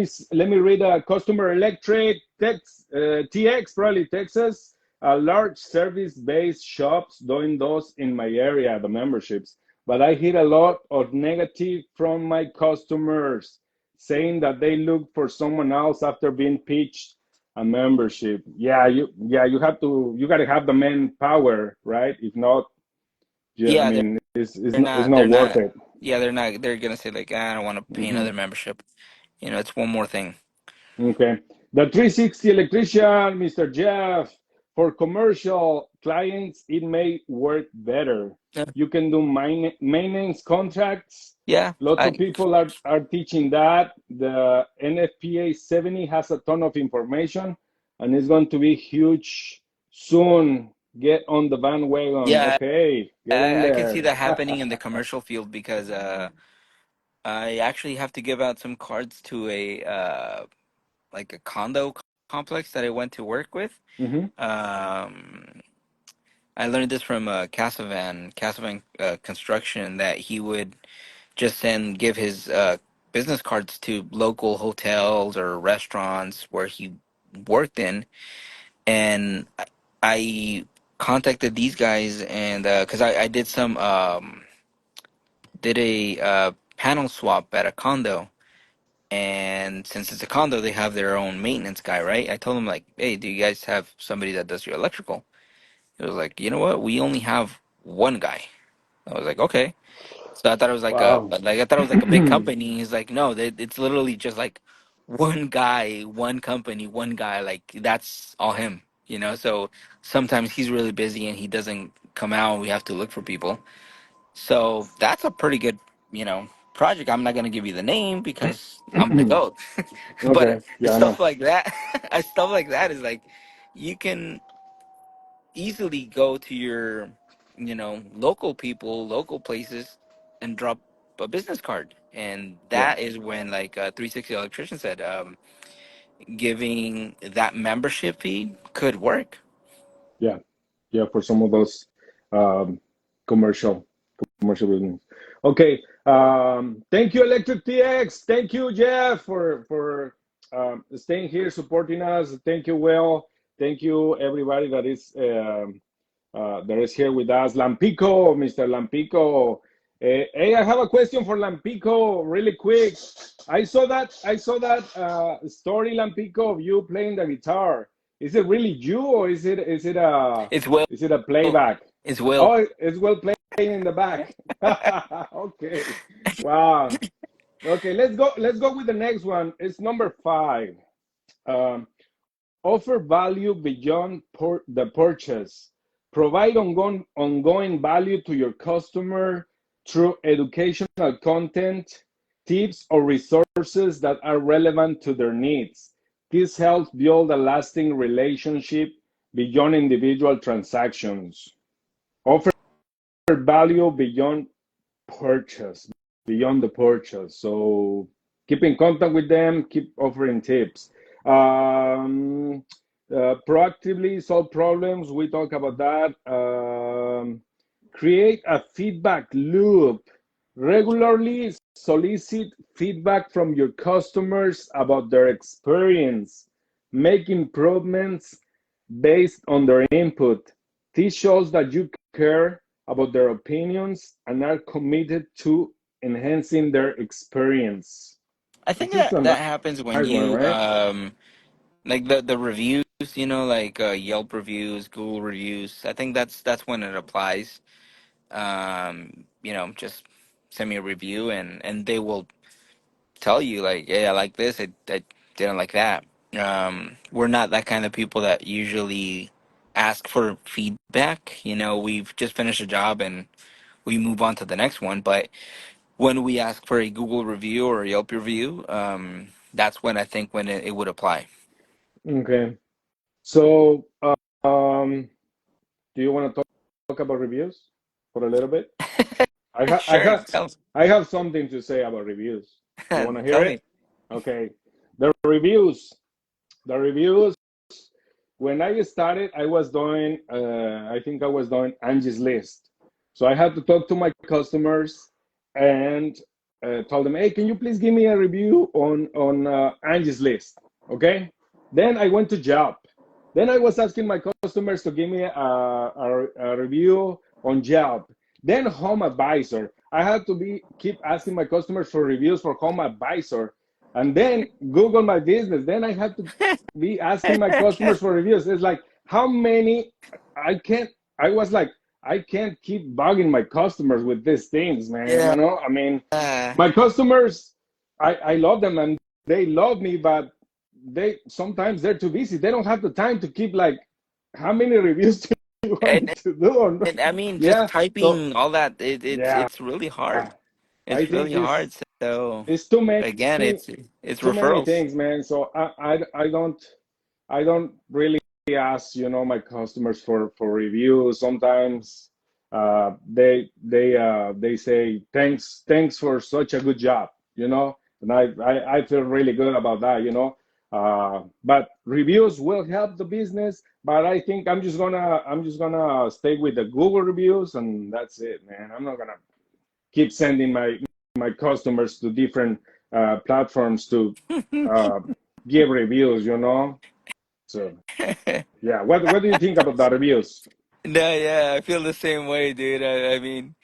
me read a customer electric text, TX, probably Texas. A large service-based shops doing those in my area, the memberships. But I hear a lot of negative from my customers, saying that they look for someone else after being pitched a membership. You got to have the manpower, right? If not, yeah, I yeah, mean, they're it's not not they're worth not it. yeah, they're gonna say like, I don't want to pay Hmm. another membership. It's one more thing. Okay. The 360 electrician, Mr. Jeff, for commercial clients, it may work better. Yeah, You can do maintenance contracts. yeah, Lots of people are teaching that. The NFPA 70 has a ton of information, and it's going to be huge soon. Get on the bandwagon. yeah, Okay, get in I can see there. that happening in the commercial field because I actually have to give out some cards to a like a condo complex that I went to work with. Mm-hmm. Um, I learned this from Casavan Construction, that he would just send give his business cards to local hotels or restaurants where he worked in, and I contacted these guys, and because I did some did a panel swap at a condo. And since it's a condo, they have their own maintenance guy, right? I told them like, "Hey, do you guys have somebody that does your electrical?" It was like, "You know what? We only have one guy." I was like, "Okay." So I thought it was like Wow. I thought it was like a big company. He's like, "No, it's literally just like one guy, one company, one guy. Like that's all him, you know." So sometimes he's really busy and he doesn't come out, and we have to look for people. So that's a pretty good, project. I'm not gonna give you the name because I'm the goat, but Okay. Yeah, I stuff know. like that, stuff like that is like you can easily go to your, local people, local places, and drop a business card, and Yeah. that is when like 360 electrician said, giving that membership fee could work. Yeah. Yeah. For some of those um, commercial commercial buildings. Okay. Thank you, Electric TX. Thank you, Jeff, for staying here, supporting us. Thank you, Will. Thank you, everybody that is here with us. Lampico, Mr. Lampico. Hey, I have a question for Lampico, really quick. I saw that story, Lampico, of you playing the guitar. Is it really you, or It's Will. is it a playback? It's Will. Oh, it's well playing in the back. Okay. Wow. Okay, let's go with the next one. It's number 5. Um, Offer value beyond the purchase. Provide ongoing value to your customer through educational content, tips, or resources that are relevant to their needs. This helps build a lasting relationship beyond individual transactions. Offer value beyond the purchase. So keep in contact with them, keep offering tips. Um, Proactively solve problems. We talk about that. Create a feedback loop. Regularly solicit feedback from your customers about their experience. Make improvements based on their input. This shows that you care about their opinions and are committed to enhancing their experience. I think This is that a that happens when nice one, you right? like the reviews, like Yelp reviews, Google reviews. I think that's when it applies. Just send me a review, and they will tell you like, hey, I like this, I didn't like that. We're not that kind of people that usually ask for feedback. We've just finished a job and we move on to the next one. But when we ask for a Google review or a Yelp review, that's when I think when it would apply. Okay. So, um, do you want to talk about reviews for a little bit? I ha I Sure, have I have something to say about reviews. You want to hear tell it? me. Okay. The reviews. The reviews. When I started, I think I was doing Angie's List. So I had to talk to my customers and told them, hey, can you please give me a review on Angie's List? Okay. Then I went to Job. Then I was asking my customers to give me a review on Job. Then Home Advisor. I had to be keep asking my customers for reviews for Home Advisor, and then Google My Business. Then I had to be asking my customers for reviews. It's like how many I can't. I was like I can't keep bugging my customers with these things, man. Yeah. I mean, my customers, I love them and they love me, but they sometimes they're too busy. They don't have the time to keep like how many reviews do you want me and, to do on? and I mean, just Yeah. So typing all that, yeah, it's really hard. I It's think really hard. So it's too many again, it's too many referrals. things, man. So I don't really ask my customers for reviews. Sometimes they say thanks for such a good job, and I feel really good about that, but reviews will help the business, but I think I'm just gonna stay with the Google reviews, and that's it, man. I'm not gonna keep sending my customers to different platforms to uh, give reviews, so yeah, what do you think about the reviews? No, yeah, I feel the same way, dude. I mean,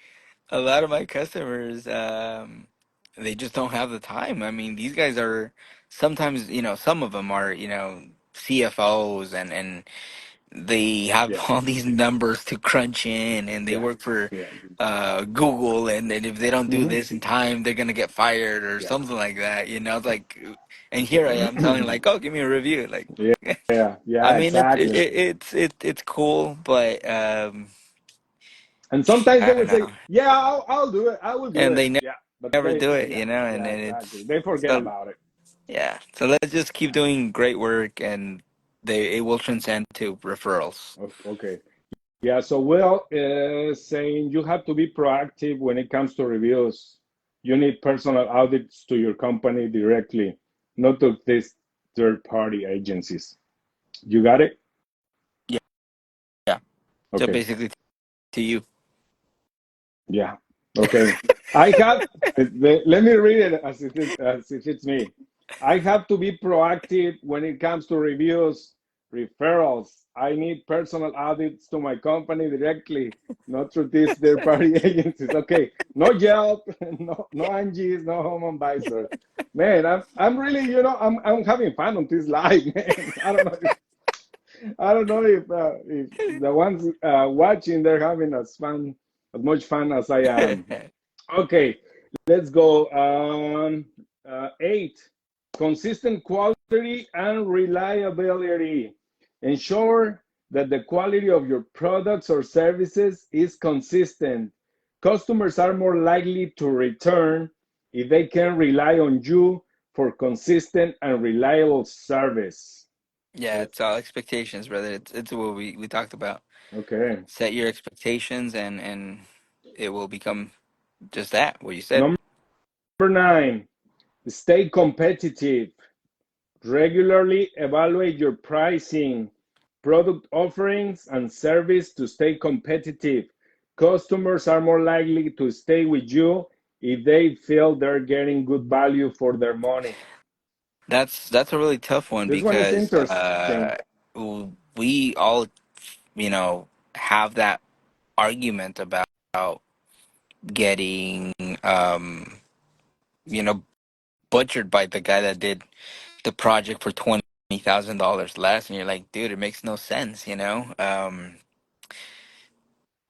a lot of my customers, they just don't have the time. I mean, these guys are sometimes, some of them are, CFOs, and they have Yeah, all these numbers to crunch in, and they yeah, work for yeah. Google, and if they don't do Hmm. this in time, they're gonna get fired or Yeah. something like that. It's like, and here I am telling like, oh, give me a review. Like, Yeah, yeah, I yeah, mean, exactly. it's cool, but And sometimes they I will don't say, know, "Yeah, I'll do it. I will do and it." they Yeah, but never they, do it, yeah, and yeah, then exactly. it's They forget so about it. yeah. So let's just keep doing great work, and it will transcend to referrals. Okay. Yeah. So Will is saying you have to be proactive when it comes to reviews. You need personal audits to your company directly, not to these third-party agencies. You got it? Yeah, yeah. So Okay. basically, to you. Yeah. Okay. I have, let me read it as if it's me. I have to be proactive when it comes to reviews, referrals. I need personal audits to my company directly, not through these third party agencies. Okay. No Yelp, no Angie's, no Home Advisor. Man, I'm really, I'm having fun on this live, man. I don't know if the ones watching they're having as much fun as I am. Okay, let's go. Eight, consistent quality and reliability. Ensure that the quality of your products or services is consistent. Customers are more likely to return if they can rely on you for consistent and reliable service. Yeah, Yes. it's all expectations, brother. It's what we talked about. Okay. Set your expectations, and it will become just that, what you said. Number nine, stay competitive. Regularly evaluate your pricing, product offerings, and service to stay competitive. Customers are more likely to stay with you if they feel they're getting good value for their money. That's a really tough one This one is because interesting. we all, have that argument about getting, you know, butchered by the guy that did the project for $20,000 less, and you're like, dude, it makes no sense.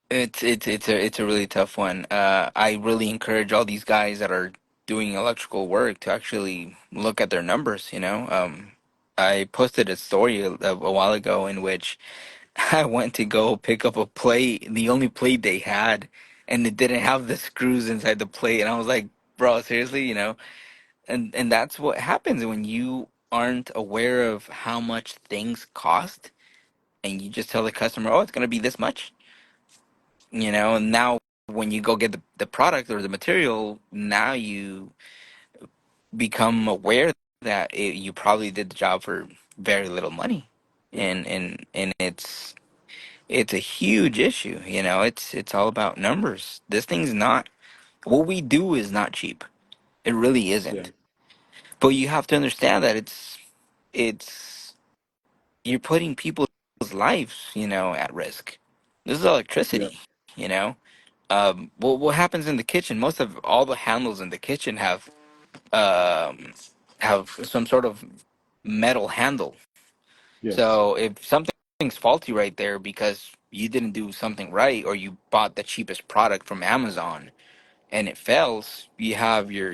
It's a really tough one. I really encourage all these guys that are doing electrical work to actually look at their numbers. I posted a story a while ago in which I went to go pick up a plate, the only plate they had, and it didn't have the screws inside the plate, and I was like, bro, seriously, and that's what happens when you aren't aware of how much things cost, and you just tell the customer, oh, it's gonna be this much. And now when you go get the product or the material, now you become aware that you probably did the job for very little money, Yeah, and it's a huge issue. It's all about numbers. This thing's not, what we do is not cheap. It really yeah, isn't. But you have to understand that it's you're putting people's lives, at risk. This is yeah, electricity, you know. What happens in the kitchen? Most of all the handles in the kitchen um, have some sort of metal handle. yes, So if something's faulty right there because you didn't do something right, or you bought the cheapest product from Amazon and it fails, you have your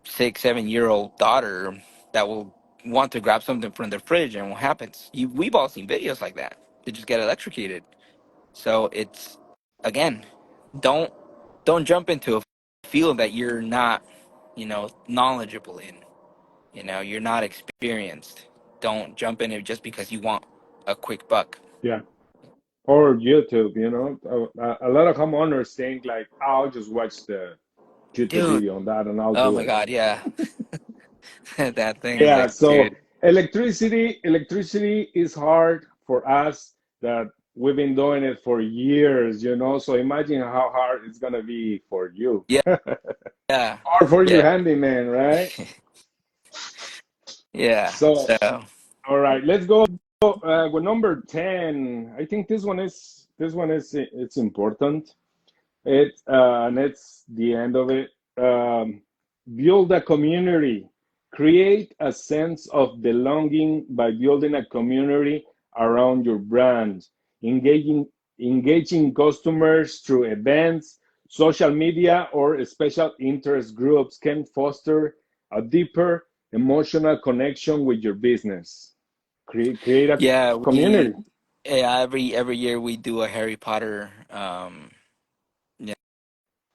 6 7 year old daughter that will want to grab something from the fridge, and what happens? We've all seen videos like that. They just get electrocuted. So it's, again, don't don't jump into a field that you're not, knowledgeable in. You're not experienced. Don't jump in it just because you want a quick buck. yeah. or YouTube. You know, a lot of homeowners think like, I'll just watch the YouTube Dude. video on that and I'll Oh do my it. God, yeah. That thing is Yeah, like, so dude. electricity is hard for us that we've been doing it for years, you know. So imagine how hard it's gonna be for you Yeah, yeah, or for your yeah, handyman, right? yeah. So, So all right, let's go with number 10. I think this one is it's important. And it's the end of it. Um, Build a community. Create a sense of belonging by building a community around your brand. Engaging engaging customers through events, social media, or special interest groups can foster a deeper emotional connection with your business. Create a yeah, community. yeah, every year we do a Harry Potter, you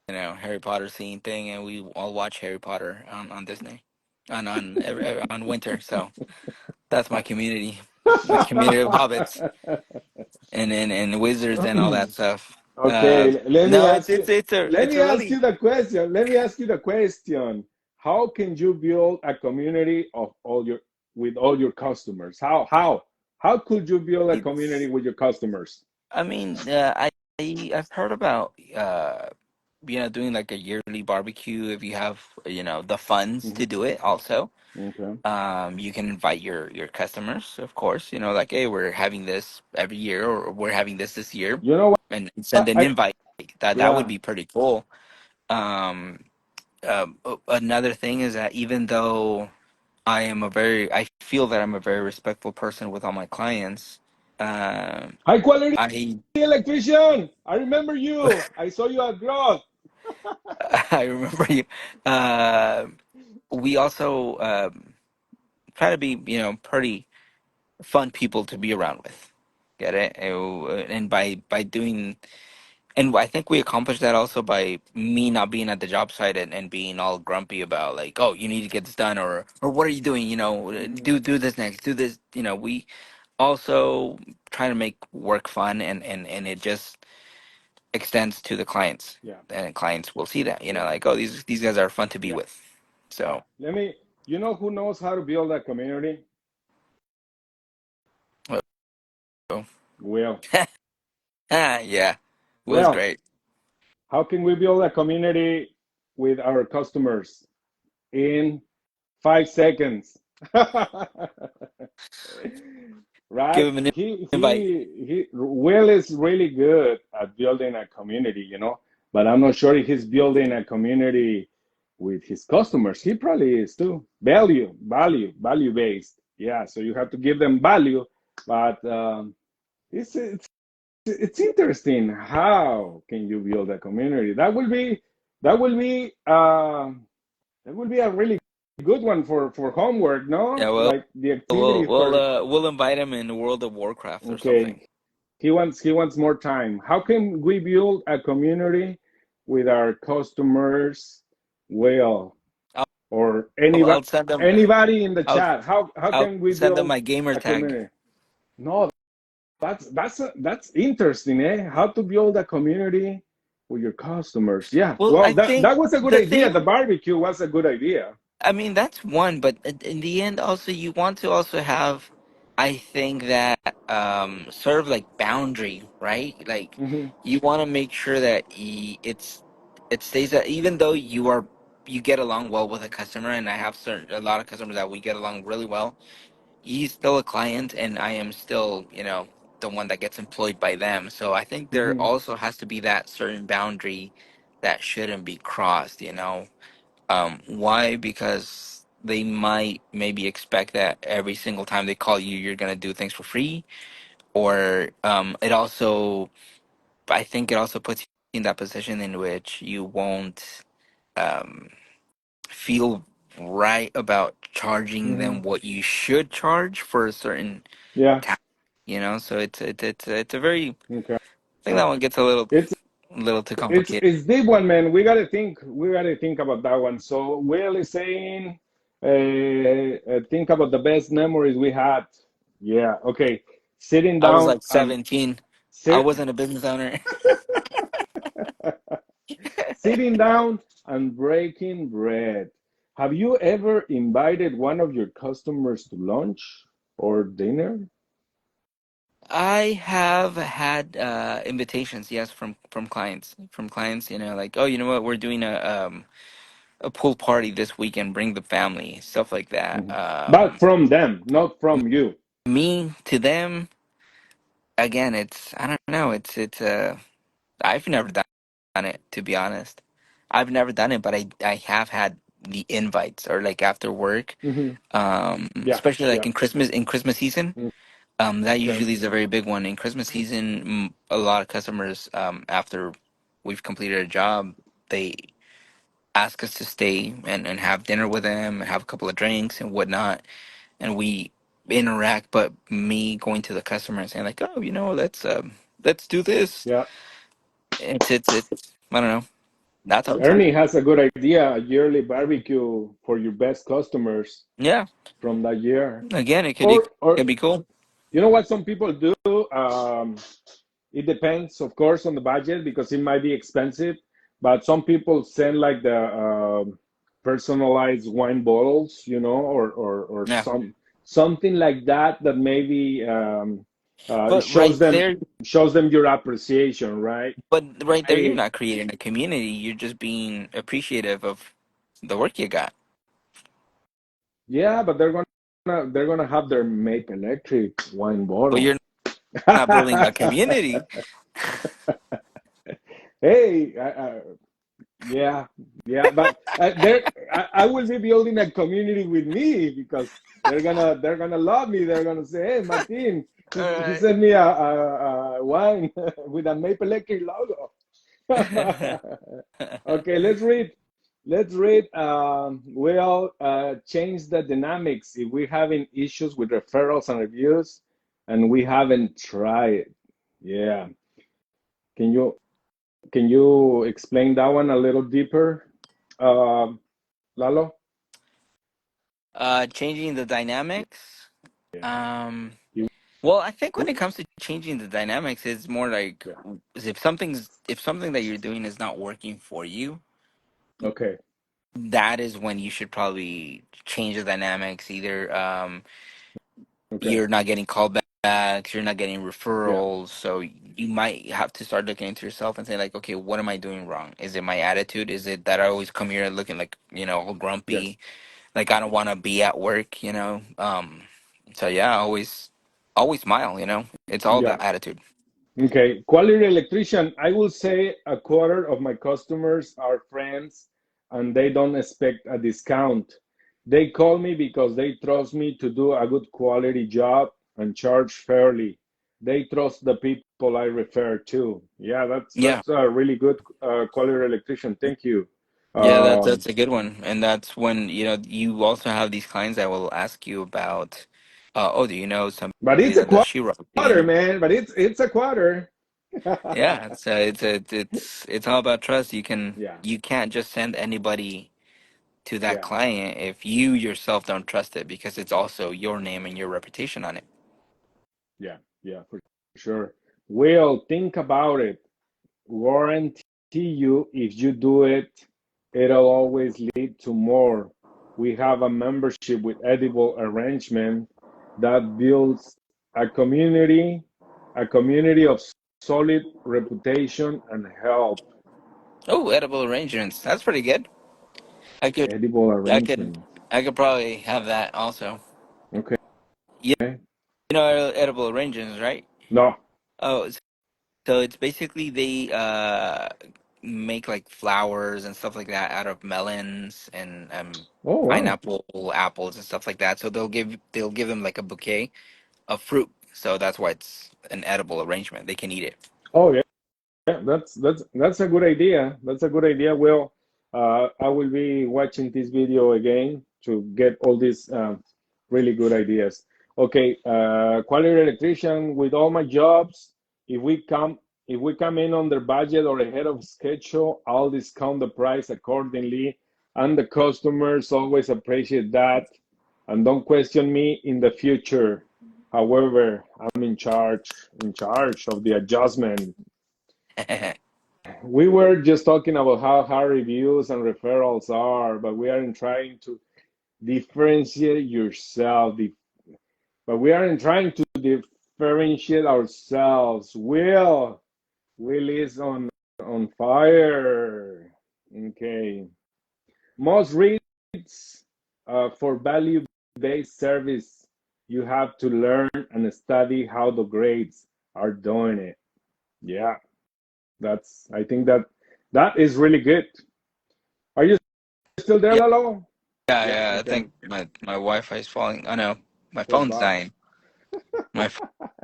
Harry Potter theme thing, and we all watch Harry Potter on Disney, on winter. So that's my community of hobbits and wizards and all that stuff. Okay, let me No, ask you. Let it's me a ask really you the question. Let me ask you the question. How can you build a community of all your with all your customers? How could you build a community it's. with your customers? I mean, I've heard about doing like a yearly barbecue if you have the funds Mhm. to do it. Also, Okay. you can invite your customers, of course. Like, hey, we're having this every year, or we're having this year, You know and send what? an invite. That would Yeah. be pretty cool. Um, Another thing is that even though I feel that I'm a very respectful person with all my clients. Um, High quality I electrician. I remember you. I saw you at Growth. I remember you. Uh, we also try to be, pretty fun people to be around with. Get it? And by doing, and I think we accomplished that also by me not being at the job site and being all grumpy about like, oh, you need to get this done, or what are you doing? Mhm. Do this next, do this. We also try to make work fun, and it just extends to the clients, Yeah. and clients will see that, Yeah. like, oh, these guys are fun to be Yeah. with. Yeah. So, Let me. You know who knows how to build a community? so Will. yeah, was Well, great. how can we build a community with our customers in 5 seconds? Give Right? him an invite. Will is really good at building a community, but I'm not sure if he's building a community with his customers. He probably is too. Value based. Yeah, so you have to give them value, but it's interesting. How can you build a community? That will be that will be a really good one for homework, no? Yeah, well, Like the activity for we'll invite him in World of Warcraft or something. okay. He wants more time. How can we build a community with our customers? Well, I'll, or I'll send them. anybody in the I'll chat. How I'll can we send them build my gamer a tag. community? No, that's interesting, eh? How to build a community with your customers. Yeah. Well, Well, I that think that was a good the idea. The thing. barbecue was a good idea. I mean, that's one, but in the end, also you want to also have, I think that sort of like boundary, right? Like Hmm. you want to make sure that it stays that even though you get along well with a customer, and I have a lot of customers that we get along really well. He's still a client, and I am still, the one that gets employed by them. So I think there Hmm. also has to be that certain boundary that shouldn't be crossed. Why? Because they might maybe expect that every single time they call you, you're gonna do things for free, or I think it also puts you in that position in which you won't um, feel right about charging Hmm. them what you should charge for a certain Yeah. task. So it's a very, Okay. I think that one gets It's a little too it's complicated. it's deep one, man. We gotta think about that one. So Will is saying, think about the best memories we had. Yeah. Okay. Sitting I was down like and 17. I Sit, wasn't a business owner. sitting down and breaking bread. Have you ever invited one of your customers to lunch or dinner? I have had invitations, yes, from clients. You know, like, oh, you know what, we're doing a pool party this weekend. Bring the family, stuff like that. Mhm. But from them, not from you. Me to them, again, it's I don't know. It's. I've never done it, to be honest. I've never done it, but I have had the invites or like after work, Hmm. Yeah, especially like yeah. in Christmas season. Mm, That okay. usually is a very big one in Christmas season. A lot of customers, after we've completed a job, they ask us to stay and have dinner with them and have a couple of drinks and whatnot, and we interact. But me going to the customer and saying like, oh, you know, let's do this. Yeah. It's I don't know. That's how it's Ernie fun. has a good idea, a yearly barbecue for your best customers Yeah. from that year. Again, it Or can be cool. you know what some people do? It depends, of course, on the budget because it might be expensive. But some people send like the personalized wine bottles, or Yeah. something like that that maybe But right there, shows them your appreciation, right? but right there, you're I not creating a community. You're just being appreciative of the work you got. Yeah, but they're gonna have their Mape Electric wine But bottle. you're not building a community. Hey, yeah, yeah, but I will be building a community with me because they're gonna love me. They're gonna say, "Hey, Martin, All he right. sent me a wine with a Maple Electric logo." Okay, let's read. Let's read. We'll change the dynamics if we're having issues with referrals and reviews, and we haven't tried. Yeah, can you can you explain that one a little deeper, uh, Lalo? Changing the dynamics. Yeah. Um, You, well, I think when it comes to changing the dynamics, it's more like yeah. if something that you're doing is not working for you, Okay. that is when you should probably change the dynamics. Either Okay. you're not getting callbacks, you're not getting Yeah. referrals, so you might have to start looking into yourself and say like, okay, what am I doing wrong? Is it my attitude? Is it that I always come here looking like, all Yes. grumpy, like I don't want to be at work? So yeah, always smile. It's all Yeah. about attitude. Okay, quality electrician. I will say a quarter of my customers are friends and they don't expect a discount. They call me because they trust me to do a good quality job and charge fairly. They trust the people I refer to. Yeah, that's Yeah, that's a really good quality electrician. Thank you. yeah, that's Um, that's a good one, and that's when you also have these clients that will ask you about, oh, do you know but somebody it's a that does sheetrock? quarter, man. But it's a quarter. Yeah, it's all about trust. Yeah, You can't just send anybody to that yeah, client if you yourself don't trust it because it's also your name and your reputation on it. yeah, for sure. Will, think about it. Guarantee you if you do it, it'll always lead to more. We have a membership with Edible Arrangement that builds a community, a community of solid reputation and help. Oh, edible arrangements. That's pretty good. I could Edible I could Arrangement. I could probably have that also. Okay. You know edible arrangements, right? No. Oh, so it's basically they make like flowers and stuff like that out of melons and Oh wow. pineapple, apples and stuff like that. So they'll give them like a bouquet of fruit. So that's why it's an edible arrangement. They can eat it. Oh yeah. Yeah, that's a good idea. That's a good idea. Well, I will be watching this video again to get all these really good ideas. Okay, quality electrician with all my jobs. If we come if we come in under budget or ahead of schedule, I'll discount the price accordingly, and the customers always appreciate that. And don't question me in the future. However, I'm in charge of the adjustment. We were just talking about how hard reviews and referrals are, but we aren't trying to differentiate yourself. But we aren't trying to differentiate ourselves. Will is on fire. Okay. Most reads for value-based service, you have to learn and study how the grades are doing it. Yeah, I think that is really good. Are you still there, Yeah, Lalo? Yeah, yeah. I okay. think my Wi-Fi is falling. Oh no, my Poor phone's Bob. dying. My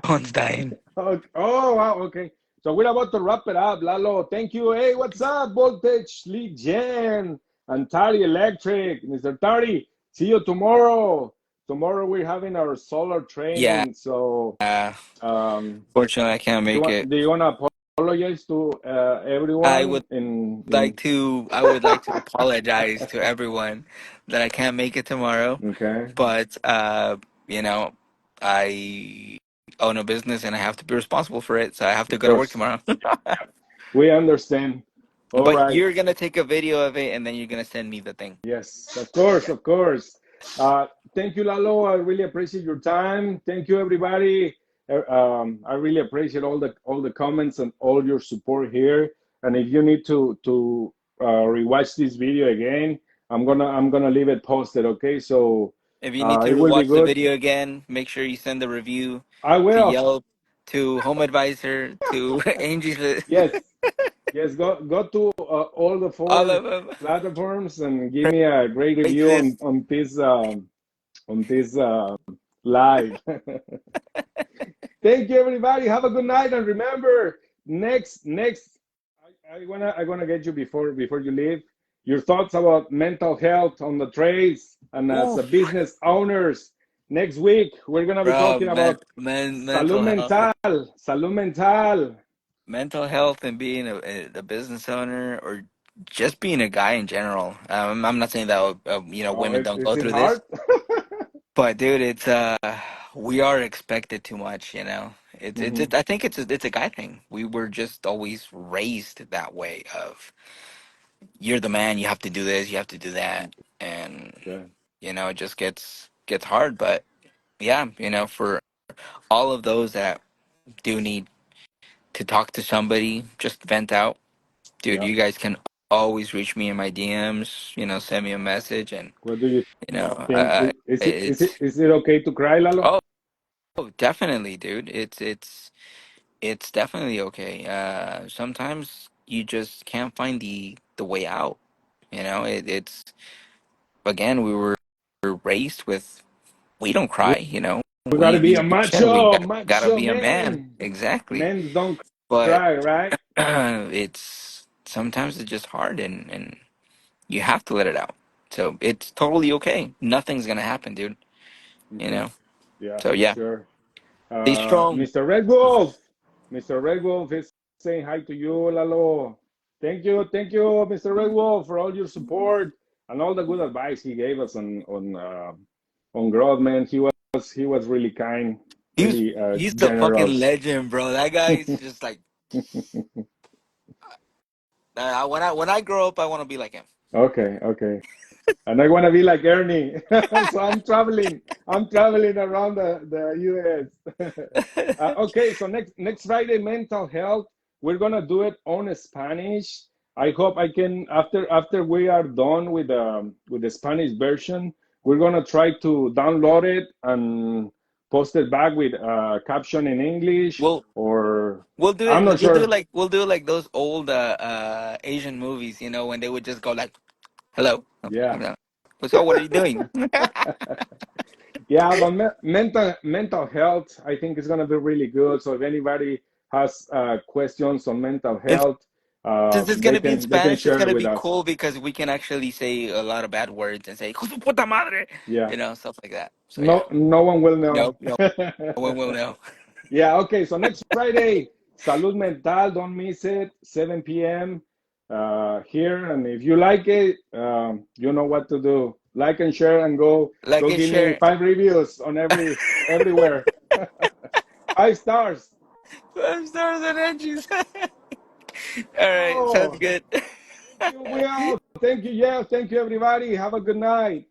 phone's dying. Okay. Oh, wow, okay. So we're about to wrap it up, Lalo. Thank you. Hey, what's up, Voltage, Lead Gen, and Tari Electric, Mr. Tari. See you tomorrow. Tomorrow we're having our solar Yeah. training. So, um, Fortunately, I can't make it. do you want to apologize to I everyone would in? I would like to apologize to everyone that I can't make it tomorrow. Okay, But you know, I own a business and I have to be responsible for it, so I have to of go to work course. tomorrow. Yeah, we understand. All But right. you're gonna take a video of it and then you're gonna send me the thing. Yes, of course, Yeah. of course. Thank you, Lalo. I really appreciate your time. Thank you, everybody. I really appreciate all the comments and all your support here. And if you need to rewatch this video again, I'm gonna leave it posted. Okay, so If you need it to will be watch the good. video again, make sure you send the review I to will. Yelp, to Home Advisor, to Angie's, Yes, yes. Go to all the all of four them. platforms and give me a great review on Craigslist. this live. Thank you, everybody. Have a good night, and remember, next, I wanna get you before you leave. Your thoughts about mental health on the trades and as a Oof, business owners. Next week, we're gonna be bro, talking about mental health. salud mental. Mental health and being a business owner or just being a guy in general. I'm not saying that Oh, women don't is go it through this, hard? but dude, it's we are expected too much. Hmm. I think it's a guy thing. We were just always raised that way of you're the man, you have to do this, you have to do that, and Okay. it just gets hard. But yeah, for all of those that do need to talk to somebody, just vent out. Dude, Yeah. you guys can always reach me in my DMs, send me a message and, What do you you know, think? uh, it's, Is it okay to cry, Lalo? oh, definitely, dude. It's definitely okay. Sometimes you just can't find the way out. It's, again, we were raised with, we don't cry, We gotta be a we said we gotta macho be a man. man. Exactly. Men don't But cry, right? it's sometimes it's just hard and you have to let it out. So it's totally okay. Nothing's gonna happen, dude. You Hmm. know. Yeah, So for yeah, sure. stay strong. Mr. Red Wolf, Mr. Red Wolf is saying hi to you, Lalo. Thank you, Mr. Red Wolf, for all your support and all the good advice he gave us on growth, man. He was really kind, He's really he's the fucking generous. legend, bro. That guy's just like when I grow up, I want to be like him. Okay, okay. And I want to be like Ernie. So I'm traveling around the US. Okay, so next Friday, mental health. We're gonna do it on Spanish. I hope I can after we are done with the Spanish version, we're gonna try to download it and post it back with caption in English We'll or we'll do I'm it. not sure. We'll do it like those old Asian movies, when they would just go like, "Hello, Yeah. so what are you doing?" Yeah, but mental health, I think is gonna be really good. So if anybody has questions on mental And health, since it's they gonna be in can Spanish, it's share it gonna with be us. cool because we can actually say a lot of bad words and say "Hijo de puta madre," Yeah, stuff like that. So yeah, no one will know. no, no one will know. Yeah, okay. So next Friday, Salud Mental, don't miss it, 7 p.m. Here. And if you like it, you know what to do. Like and share and go Like and give me share. 5 reviews on everywhere. Five stars. 5 stars on Angie's. All right, sounds Oh, good. thank you, Will. Thank you, Jeff. Thank you, everybody. Have a good night.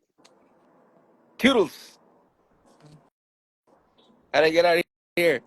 Toodles. How do I get out of here?